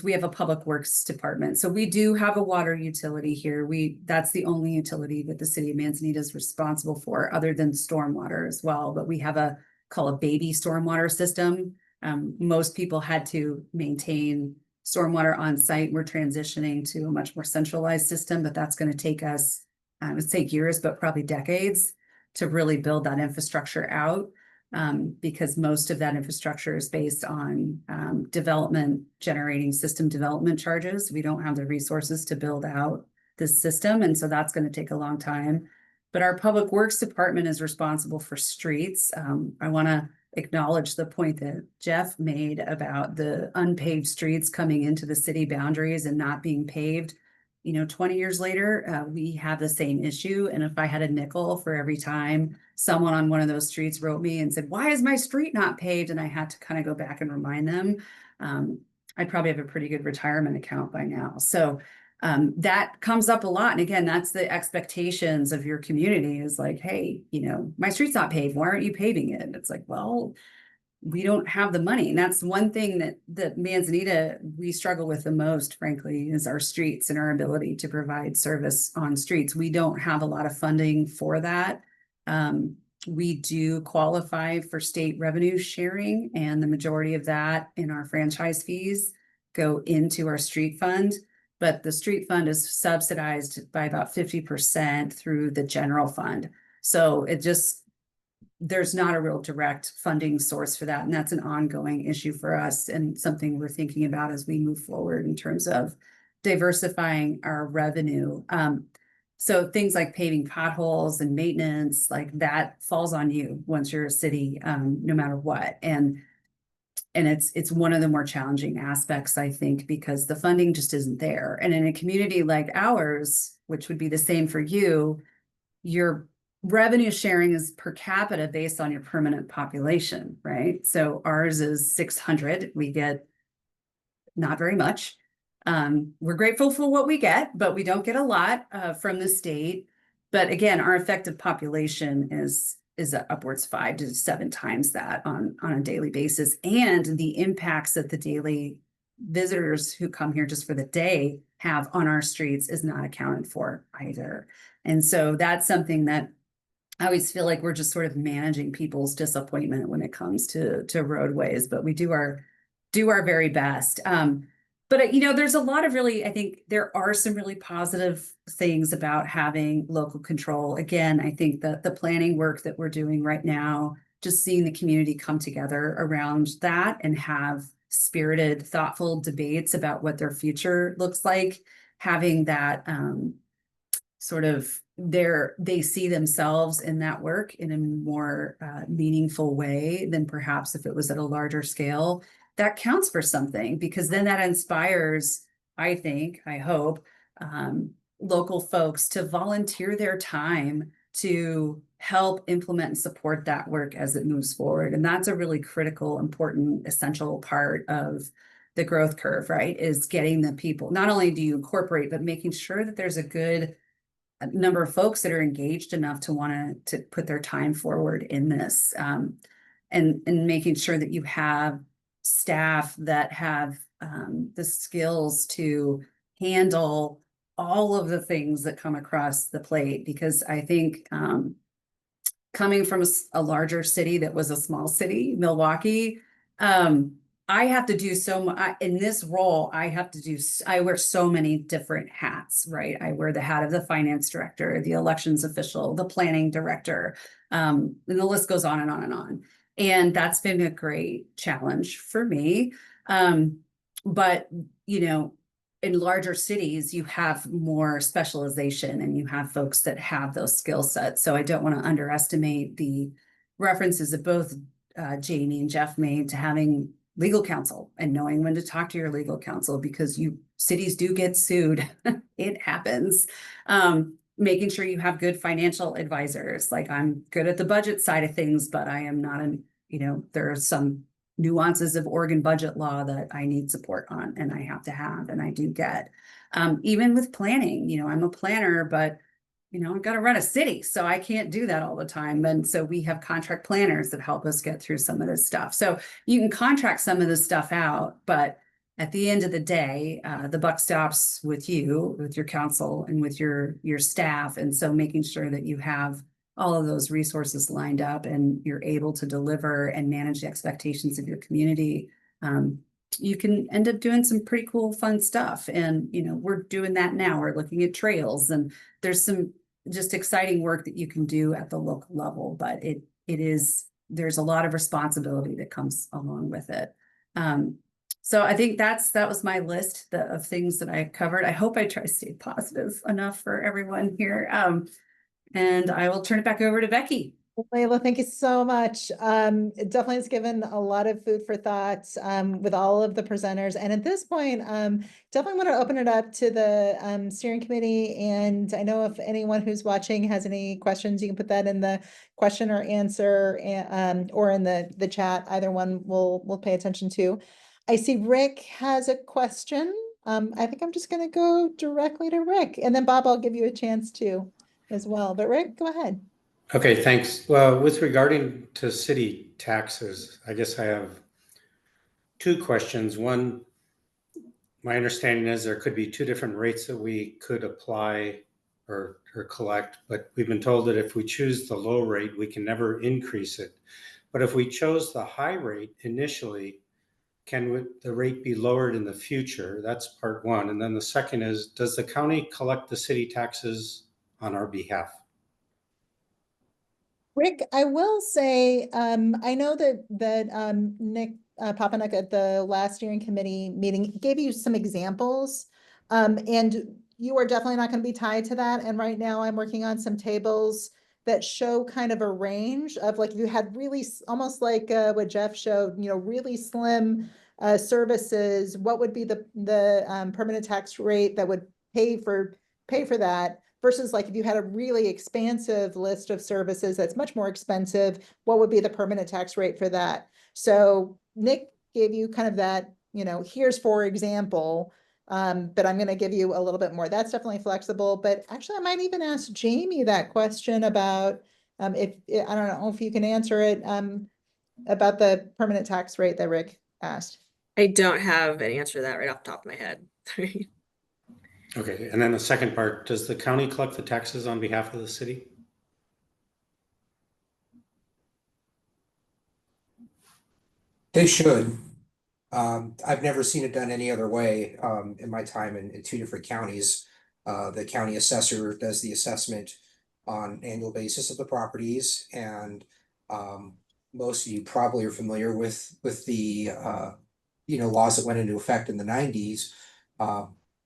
we have a public works department. So we do have a water utility here. That's the only utility that the city of Manzanita is responsible for, other than stormwater as well. But we have called a baby stormwater system. Most people had to maintain stormwater on site. We're transitioning to a much more centralized system, but that's going to take us, it's take years, but probably decades to really build that infrastructure out. Because most of that infrastructure is based on generating system development charges. We don't have the resources to build out this system, and so that's going to take a long time. But our public works department is responsible for streets. I want to acknowledge the point that Jeff made about the unpaved streets coming into the city boundaries and not being paved. 20 years later, we have the same issue. And if I had a nickel for every time someone on one of those streets wrote me and said, "Why is my street not paved?" and I had to kind of go back and remind them, I'd probably have a pretty good retirement account by now. So that comes up a lot. And again, that's the expectations of your community, is like, "Hey, my street's not paved. Why aren't you paving it?" And it's like, well, we don't have the money. And that's one thing that Manzanita, we struggle with the most, frankly, is our streets and our ability to provide service on streets. We don't have a lot of funding for that. We do qualify for state revenue sharing, and the majority of that in our franchise fees go into our street fund. But the street fund is subsidized by about 50% through the general fund. So there's not a real direct funding source for that. And that's an ongoing issue for us, and something we're thinking about as we move forward in terms of diversifying our revenue. So things like paving potholes and maintenance, like that falls on you once you're a city, no matter what. And it's one of the more challenging aspects, I think, because the funding just isn't there. And in a community like ours, which would be the same for you, your revenue sharing is per capita based on your permanent population, right? So ours is 600. We get not very much. We're grateful for what we get, but we don't get a lot from the state. But again, our effective population is upwards 5 to 7 times that on a daily basis. And the impacts that the daily visitors who come here just for the day have on our streets is not accounted for either. And so that's something that I always feel like we're just sort of managing people's disappointment when it comes to roadways, but we do our very best. But there's a lot of I think there are some really positive things about having local control. Again, I think that the planning work that we're doing right now, just seeing the community come together around that and have spirited, thoughtful debates about what their future looks like, having that sort of they see themselves in that work in a more meaningful way than perhaps if it was at a larger scale. That counts for something, because then that inspires, I hope, local folks to volunteer their time to help implement and support that work as it moves forward. And that's a really critical, important, essential part of the growth curve, right? Is getting the people, not only do you incorporate, but making sure that there's a good number of folks that are engaged enough to want to put their time forward in this. And making sure that you have staff that have the skills to handle all of the things that come across the plate, because I think coming from a larger city that was a small city, Milwaukee, I have to do so much in this role. I wear so many different hats, right? I wear the hat of the finance director, the elections official, the planning director, and the list goes on and on and on. And that's been a great challenge for me. But, you know, in larger cities, you have more specialization and you have folks that have those skill sets. So I don't want to underestimate the references that both Jamie and Jeff made to having legal counsel and knowing when to talk to your legal counsel, because cities do get sued. It happens. Making sure you have good financial advisors. Like, I'm good at the budget side of things, but I am not there are some nuances of Oregon budget law that I need support on, and I have to have, and I do get. Even with planning, I'm a planner, but I've got to run a city, so I can't do that all the time. And so we have contract planners that help us get through some of this stuff. So you can contract some of this stuff out, but at the end of the day, the buck stops with you, with your council, and with your staff. And so making sure that you have all of those resources lined up and you're able to deliver and manage the expectations of your community, you can end up doing some pretty cool, fun stuff. And, we're doing that now. We're looking at trails, and there's some just exciting work that you can do at the local level, but there's a lot of responsibility that comes along with it. So I think that was my list of things that I covered. I hope I try to stay positive enough for everyone here. And I will turn it back over to Becky. Layla, thank you so much. It definitely has given a lot of food for thought with all of the presenters. And at this point, definitely want to open it up to the steering committee. And I know if anyone who's watching has any questions, you can put that in the question or answer or in the chat. Either one we'll pay attention to. I see Rick has a question. I think I'm just going to go directly to Rick, and then Bob, I'll give you a chance to as well. But Rick, go ahead. Okay, thanks. Well, with regarding to city taxes, I guess I have two questions. One, my understanding is there could be two different rates that we could apply or collect, but we've been told that if we choose the low rate, we can never increase it. But if we chose the high rate initially, can the rate be lowered in the future? That's part one. And then the second is, does the county collect the city taxes on our behalf? Rick, I will say, I know that Nick Papanek at the last steering committee meeting gave you some examples, and you are definitely not going to be tied to that. And right now, I'm working on some tables that show kind of a range of, like, if you had really almost like what Jeff showed, really slim services, what would be the permanent tax rate that would pay for that? Versus, like, if you had a really expansive list of services that's much more expensive, what would be the permanent tax rate for that? So Nick gave you kind of that, here's for example, but I'm going to give you a little bit more. That's definitely flexible. But actually, I might even ask Jamie that question about if I don't know if you can answer it about the permanent tax rate that Rick asked. I don't have an answer to that right off the top of my head. Okay, and then the second part, does the county collect the taxes on behalf of the city? They should. I've never seen it done any other way in my time in two different counties. The county assessor does the assessment on an annual basis of the properties, and most of you probably are familiar with the laws that went into effect in the 90s.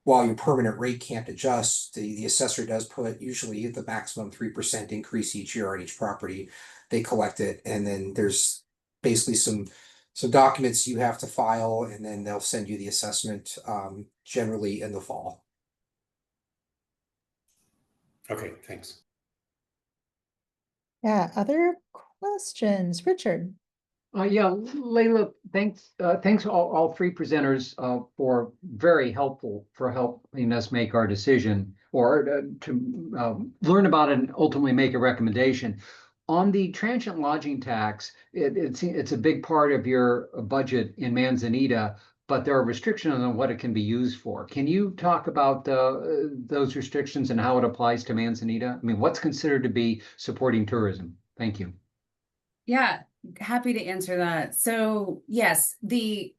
While your permanent rate can't adjust, the assessor does put usually the maximum 3% increase each year on each property. They collect it, and then there's basically some documents you have to file, and then they'll send you the assessment generally in the fall. Okay, thanks. Yeah, other questions? Richard. Yeah, Layla, thanks all three presenters for very helpful for helping us make our decision or to learn about it and ultimately make a recommendation. On the transient lodging tax, it's a big part of your budget in Manzanita, but there are restrictions on what it can be used for. Can you talk about those restrictions and how it applies to Manzanita? I mean, what's considered to be supporting tourism? Thank you. Yeah, happy to answer that. So yes, the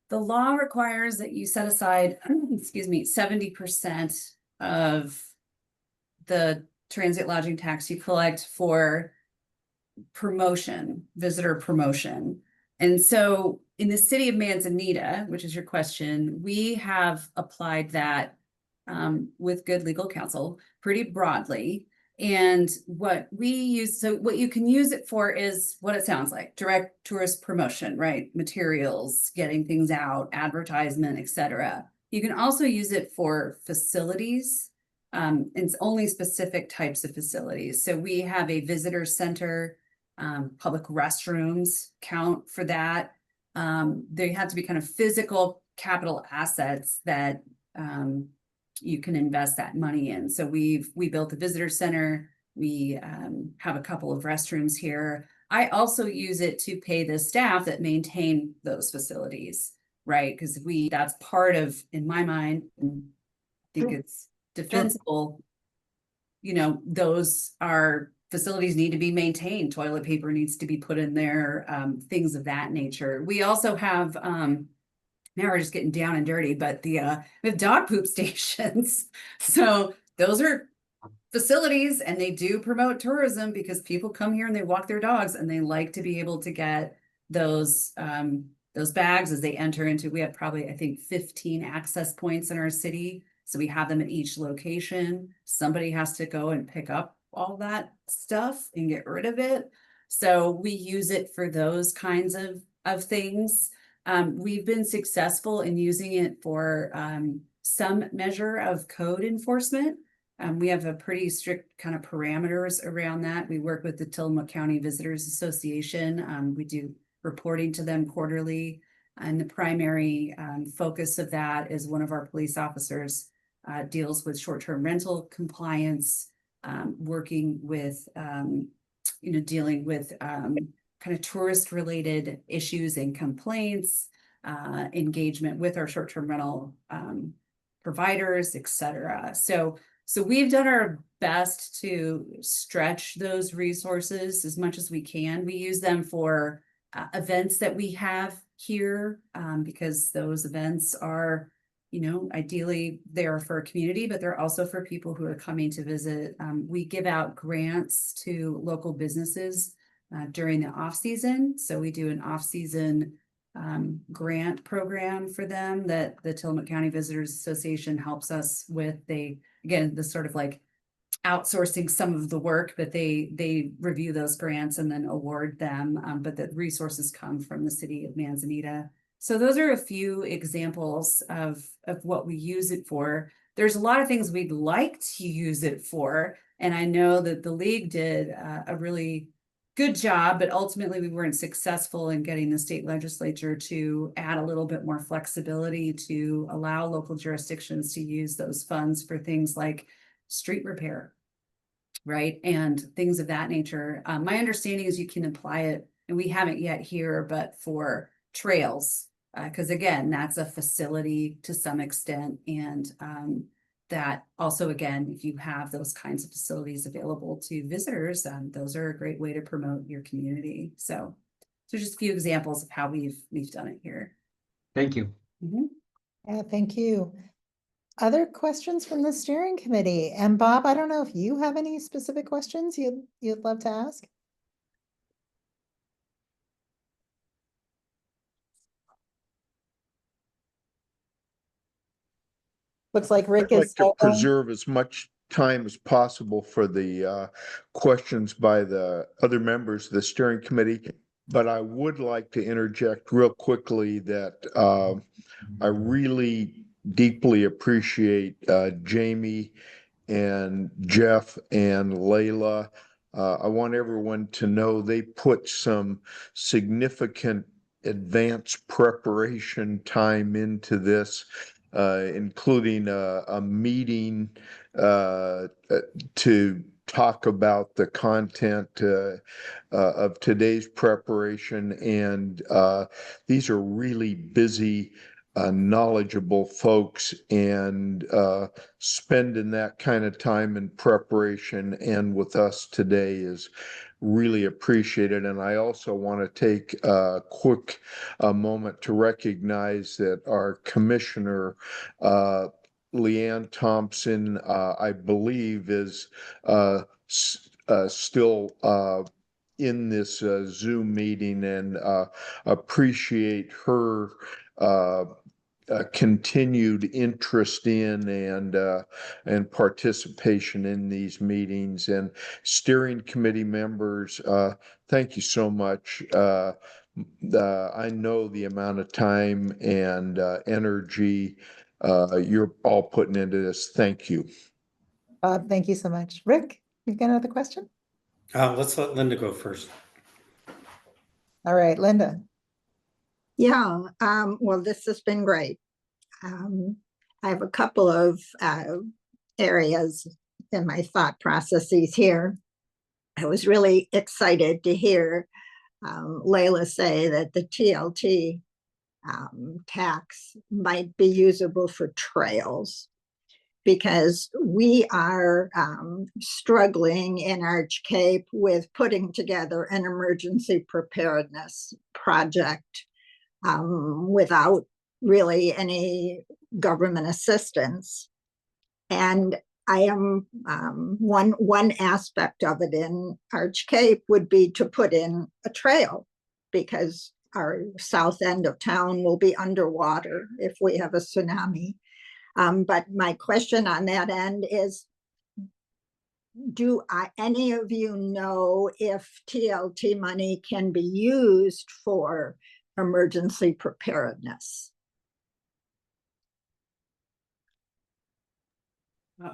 law requires that you set aside, excuse me, 70% of the transit lodging tax you collect for promotion, visitor promotion. And so in the city of Manzanita, which is your question, we have applied that with good legal counsel pretty broadly. And what we use, so what you can use it for is what it sounds like, direct tourist promotion, right? Materials, getting things out, advertisement, etc. You can also use it for facilities. It's only specific types of facilities. So we have a visitor center, public restrooms count for that. They have to be kind of physical capital assets that you can invest that money in. So we built a visitor center. We have a couple of restrooms here. I also use it to pay the staff that maintain those facilities, right? Because that's part of, in my mind, and I think it's defensible, you know, those are facilities need to be maintained. Toilet paper needs to be put in there, things of that nature. We also have, now we're just getting down and dirty, but we have dog poop stations. So those are facilities and they do promote tourism because people come here and they walk their dogs and they like to be able to get those bags as they enter into, we have probably, I think, 15 access points in our city. So we have them at each location. Somebody has to go and pick up all that stuff and get rid of it. So we use it for those kinds of things. We've been successful in using it for some measure of code enforcement. We have a pretty strict kind of parameters around that. We work with the Tillamook County Visitors Association. We do reporting to them quarterly. And the primary focus of that is one of our police officers deals with short-term rental compliance, working with, dealing with kind of tourist-related issues and complaints, engagement with our short-term rental providers, et cetera. So we've done our best to stretch those resources as much as we can. We use them for events that we have here because those events are, ideally they're for a community, but they're also for people who are coming to visit. We give out grants to local businesses during the off season. So we do an off season grant program for them that the Tillamook County Visitors Association helps us with. Again, the sort of like outsourcing some of the work, but they review those grants and then award them. But the resources come from the city of Manzanita. So those are a few examples of what we use it for. There's a lot of things we'd like to use it for. And I know that the league did a really good job, but ultimately we weren't successful in getting the state legislature to add a little bit more flexibility to allow local jurisdictions to use those funds for things like street repair, right? And things of that nature. My understanding is you can apply it, and we haven't yet here, but for trails, because again, that's a facility to some extent. And that also, again, if you have those kinds of facilities available to visitors, those are a great way to promote your community. So just a few examples of how we've done it here. Thank you. Mm-hmm. Yeah, thank you. Other questions from the steering committee? And Bob, I don't know if you have any specific questions you'd love to ask? Looks like Rick I'd like is. to preserve as much time as possible for the questions by the other members of the steering committee. But I would like to interject real quickly that I really deeply appreciate Jamie and Jeff and Layla I want everyone to know they put some significant advanced preparation time into this, including a meeting to talk about the content of today's preparation. And these are really busy, knowledgeable folks, and spending that kind of time in preparation and with us today is really appreciated. And I also want to take a quick moment to recognize that our commissioner, Leanne Thompson, I believe is still in this Zoom meeting, and appreciate her continued interest in and participation in these meetings. And steering committee members, thank you so much. I know the amount of time and energy you're all putting into this. Thank you. Bob, thank you so much. Rick, you've got another question? Let's let Linda go first. All right, Linda. Yeah, well, this has been great. I have a couple of areas in my thought processes here. I was really excited to hear Layla say that the TLT tax might be usable for trails, because we are struggling in Arch Cape with putting together an emergency preparedness project without really any government assistance. And I am one aspect of it in Arch Cape would be to put in a trail, because our south end of town will be underwater if we have a tsunami. But my question on that end is, do any of you know if TLT money can be used for emergency preparedness?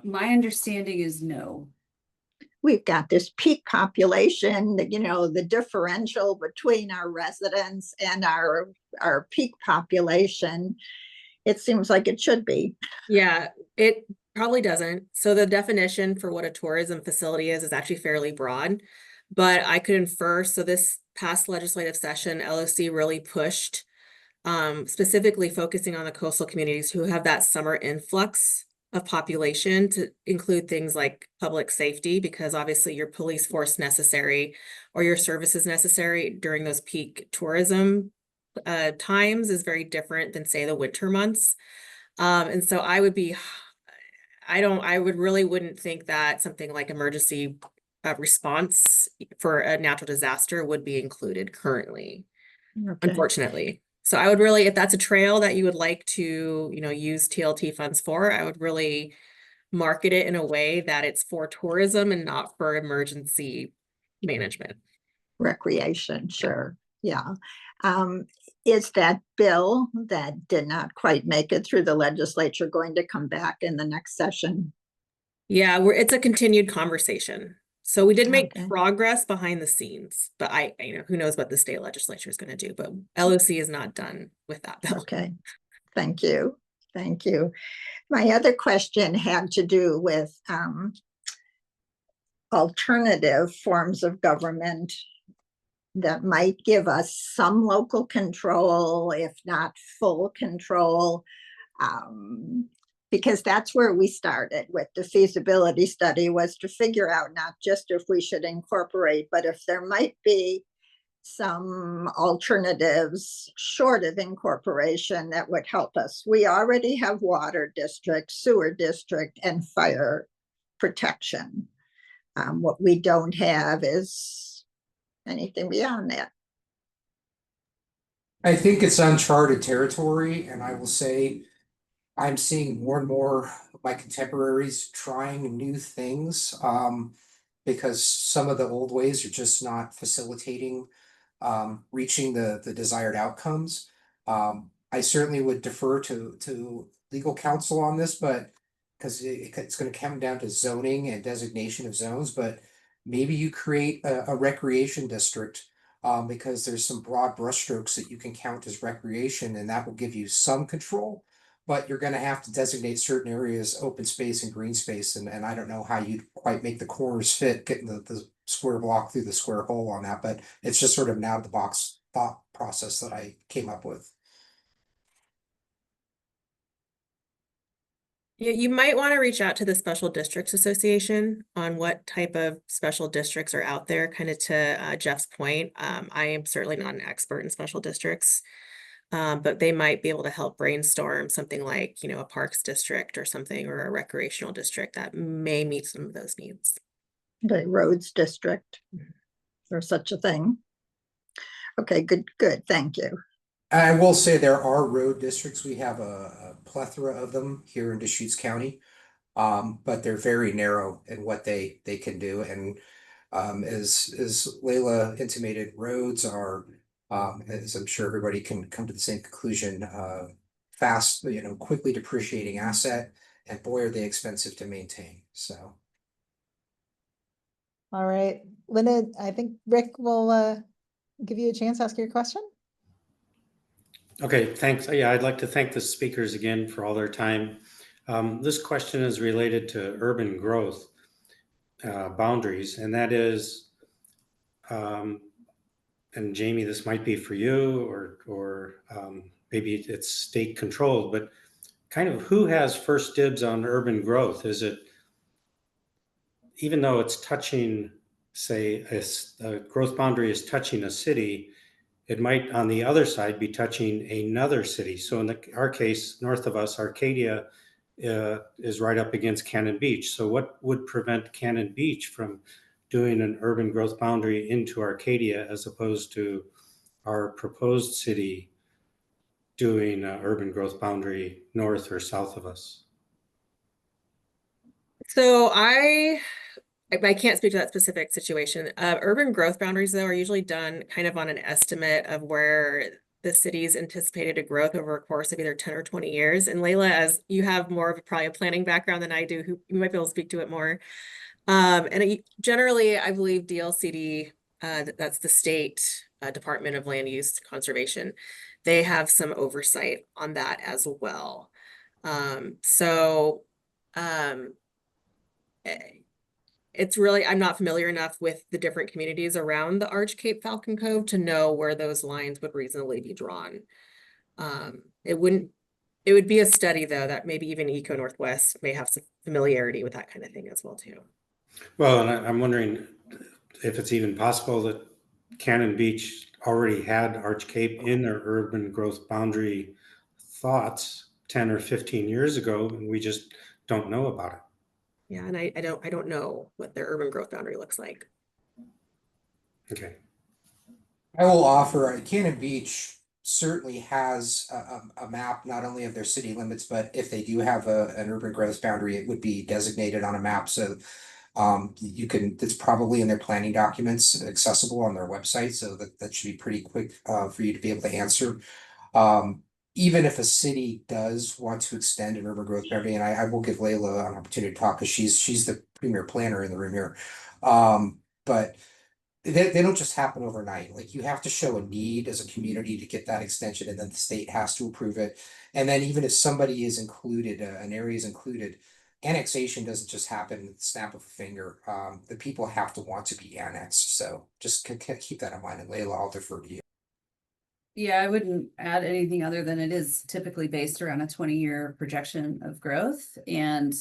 My understanding is no. We've got this peak population, the differential between our residents and our peak population. It seems like it should be. Yeah, it probably doesn't. So the definition for what a tourism facility is actually fairly broad, but I could infer, so this past legislative session, LOC really pushed specifically focusing on the coastal communities who have that summer influx of population, to include things like public safety, because obviously your police force necessary or your services necessary during those peak tourism times is very different than, say, the winter months. And so I would really wouldn't think that something like emergency response for a natural disaster would be included currently, unfortunately. So I would really, if that's a trail that you would like to, use TLT funds for, I would really market it in a way that it's for tourism and not for emergency management. Recreation, sure. Yeah. Is that bill that did not quite make it through the legislature going to come back in the next session? Yeah, it's a continued conversation. So we did make Okay. progress behind the scenes, but who knows what the state legislature is going to do, but LOC is not done with that bill. Okay, thank you. Thank you. My other question had to do with alternative forms of government that might give us some local control, if not full control, because that's where we started with the feasibility study, was to figure out not just if we should incorporate, but if there might be some alternatives short of incorporation that would help us. We already have water district, sewer district, and fire protection. What we don't have is anything beyond that. I think it's uncharted territory, and I will say I'm seeing more and more of my contemporaries trying new things, because some of the old ways are just not facilitating reaching the desired outcomes. I certainly would defer to legal counsel on this, but because it's going to come down to zoning and designation of zones, but maybe you create a recreation district. Because there's some broad brushstrokes that you can count as recreation, and that will give you some control. But you're gonna have to designate certain areas, open space and green space, and I don't know how you'd quite make the corners fit, getting the square block through the square hole on that, but it's just sort of an out of the box thought process that I came up with. You might want to reach out to the Special Districts Association on what type of special districts are out there, kind of to Jeff's point. I am certainly not an expert in special districts, but they might be able to help brainstorm something like, a parks district or something, or a recreational district that may meet some of those needs. The roads district, or such a thing. Okay, good, thank you. I will say there are road districts. We have a plethora of them here in Deschutes County. But they're very narrow in what they can do. And as Layla intimated, roads are, as I'm sure everybody can come to the same conclusion, fast, quickly depreciating asset, and boy, are they expensive to maintain. So. All right, Linda, I think Rick will give you a chance to ask your question. Okay, thanks. Yeah, I'd like to thank the speakers again for all their time. This question is related to urban growth boundaries, and that is, and Jamie, this might be for you, or maybe it's state controlled, but kind of who has first dibs on urban growth? Is it, even though it's touching, say, a growth boundary is touching a city, it might on the other side be touching another city. So in our case, north of us, Arcadia is right up against Cannon Beach. So what would prevent Cannon Beach from doing an urban growth boundary into Arcadia as opposed to our proposed city doing an urban growth boundary north or south of us? So I can't speak to that specific situation. Urban growth boundaries, though, are usually done kind of on an estimate of where the city's anticipated growth over a course of either 10 or 20 years. And Layla, as you have more of probably a planning background than I do, who you might be able to speak to it more. Generally, I believe DLCD, that's the state Department of Land Use Conservation, they have some oversight on that as well. It's really, I'm not familiar enough with the different communities around the Arch Cape Falcon Cove to know where those lines would reasonably be drawn. It would be a study, though, that maybe even Eco Northwest may have some familiarity with that kind of thing as well, too. Well, and I'm wondering if it's even possible that Cannon Beach already had Arch Cape in their urban growth boundary thoughts 10 or 15 years ago, and we just don't know about it. Yeah, and I don't know what their urban growth boundary looks like. Okay. I will offer, Cannon Beach certainly has a map, not only of their city limits, but if they do have an urban growth boundary, it would be designated on a map. So you can, it's probably in their planning documents, accessible on their website. So that should be pretty quick for you to be able to answer. Even if a city does want to extend an urban growth boundary, and I will give Layla an opportunity to talk because she's the premier planner in the room here. But they don't just happen overnight. Like, you have to show a need as a community to get that extension, and then the state has to approve it. And then even if somebody is included, an area is included, annexation doesn't just happen with the snap of a finger. The people have to want to be annexed. So just keep that in mind. And Layla, I'll defer to you. Yeah, I wouldn't add anything other than it is typically based around a 20-year projection of growth. And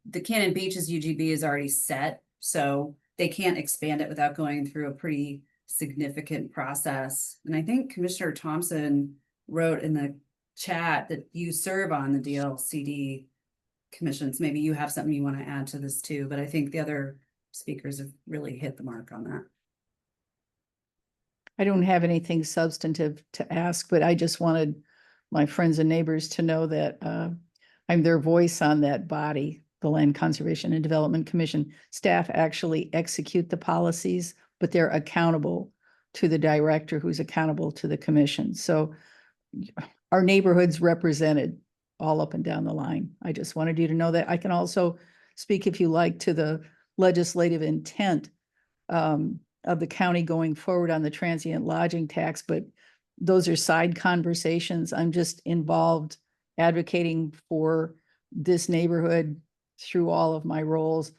the Cannon Beach's UGB is already set, so they can't expand it without going through a pretty significant process. And I think Commissioner Thompson wrote in the chat that you serve on the DLCD commissions. Maybe you have something you want to add to this too, but I think the other speakers have really hit the mark on that. I don't have anything substantive to ask, but I just wanted my friends and neighbors to know that I'm their voice on that body, the Land Conservation and Development Commission. Staff actually execute the policies, but they're accountable to the director who's accountable to the commission. So our neighborhood's represented all up and down the line. I just wanted you to know that. I can also speak, if you like, to the legislative intent of the county going forward on the transient lodging tax, but those are side conversations. I'm just involved advocating for this neighborhood through all of my roles.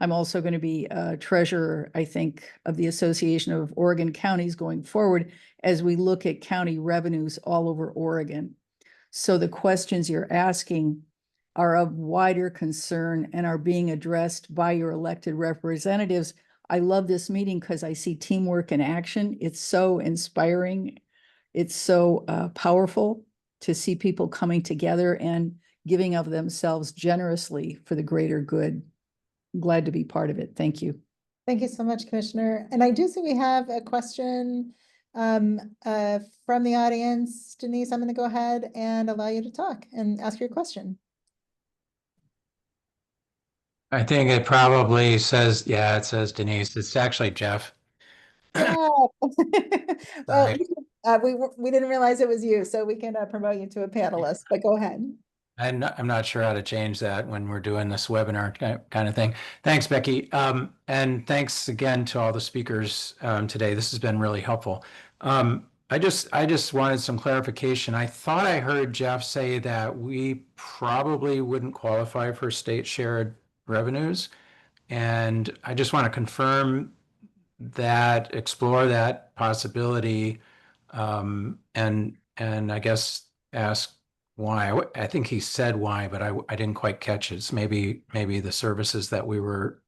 I'm also going to be treasurer, I think, of the Association of Oregon Counties going forward as we look at county revenues all over Oregon. So the questions you're asking are of wider concern and are being addressed by your elected representatives. I love this meeting because I see teamwork in action. It's so inspiring. It's so powerful to see people coming together and giving of themselves generously for the greater good. I'm glad to be part of it. Thank you. Thank you so much, Commissioner. And I do see we have a question from the audience. Denise, I'm going to go ahead and allow you to talk and ask your question. I think it probably says, yeah, it says Denise. It's actually Jeff. Yeah. Well, Sorry. we didn't realize it was you, so we can promote you to a panelist, but go ahead. I'm not sure how to change that when we're doing this webinar kind of thing. Thanks, Becky. And thanks again to all the speakers today. This has been really helpful. I just wanted some clarification. I thought I heard Jeff say that we probably wouldn't qualify for state shared revenues. And I just want to confirm that, explore that possibility, and I guess ask why. I think he said why, but I didn't quite catch it. It's maybe the services that we were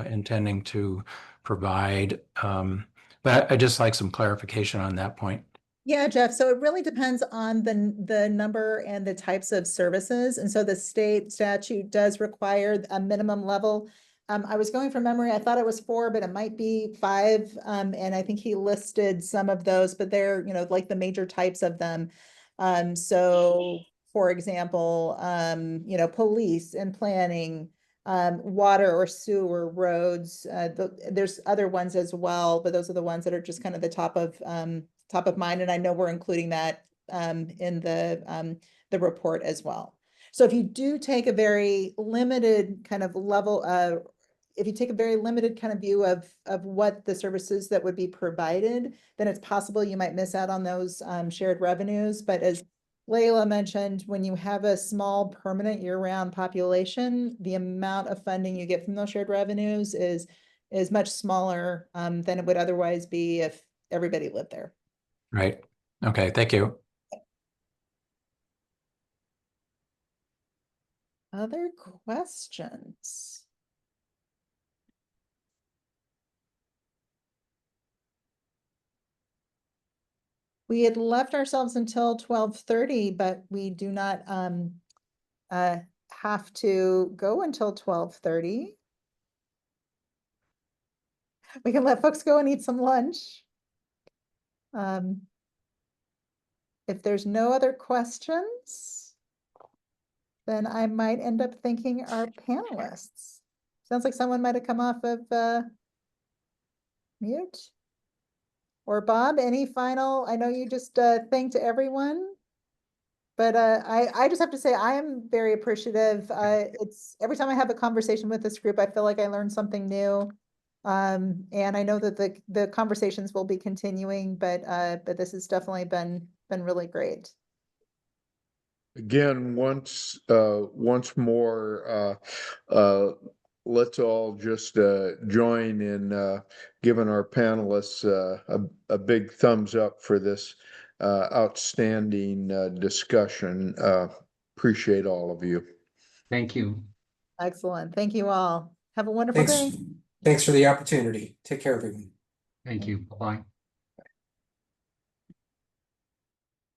intending to provide. But I just like some clarification on that point. Yeah, Jeff. So it really depends on the number and the types of services. And so the state statute does require a minimum level. I was going from memory. I thought it was 4, but it might be 5. And I think he listed some of those, but they're, like the major types of them. So for example, police and planning, water or sewer, roads, there's other ones as well, but those are the ones that are just kind of the top of mind. And I know we're including that in the report as well. So if you do take a very limited kind of level of, if you take a very limited kind of view of what the services that would be provided, then it's possible you might miss out on those shared revenues. But as Layla mentioned, when you have a small permanent year-round population, the amount of funding you get from those shared revenues is much smaller than it would otherwise be if everybody lived there. Right. Okay. Thank you. Other questions? We had left ourselves until 12:30, but we do not have to go until 12:30. We can let folks go and eat some lunch. If there's no other questions, then I might end up thanking our panelists. Sounds like someone might have come off of mute. Or Bob, any final, I know you just thanked everyone, but I just have to say I am very appreciative. It's every time I have a conversation with this group, I feel like I learned something new. And I know that the conversations will be continuing, but this has definitely been really great. Again, once more, let's all just join in giving our panelists a big thumbs up for this outstanding discussion. Appreciate all of you. Thank you. Excellent. Thank you all. Have a wonderful day. Thanks for the opportunity. Take care, everyone. Thank you. Bye-bye.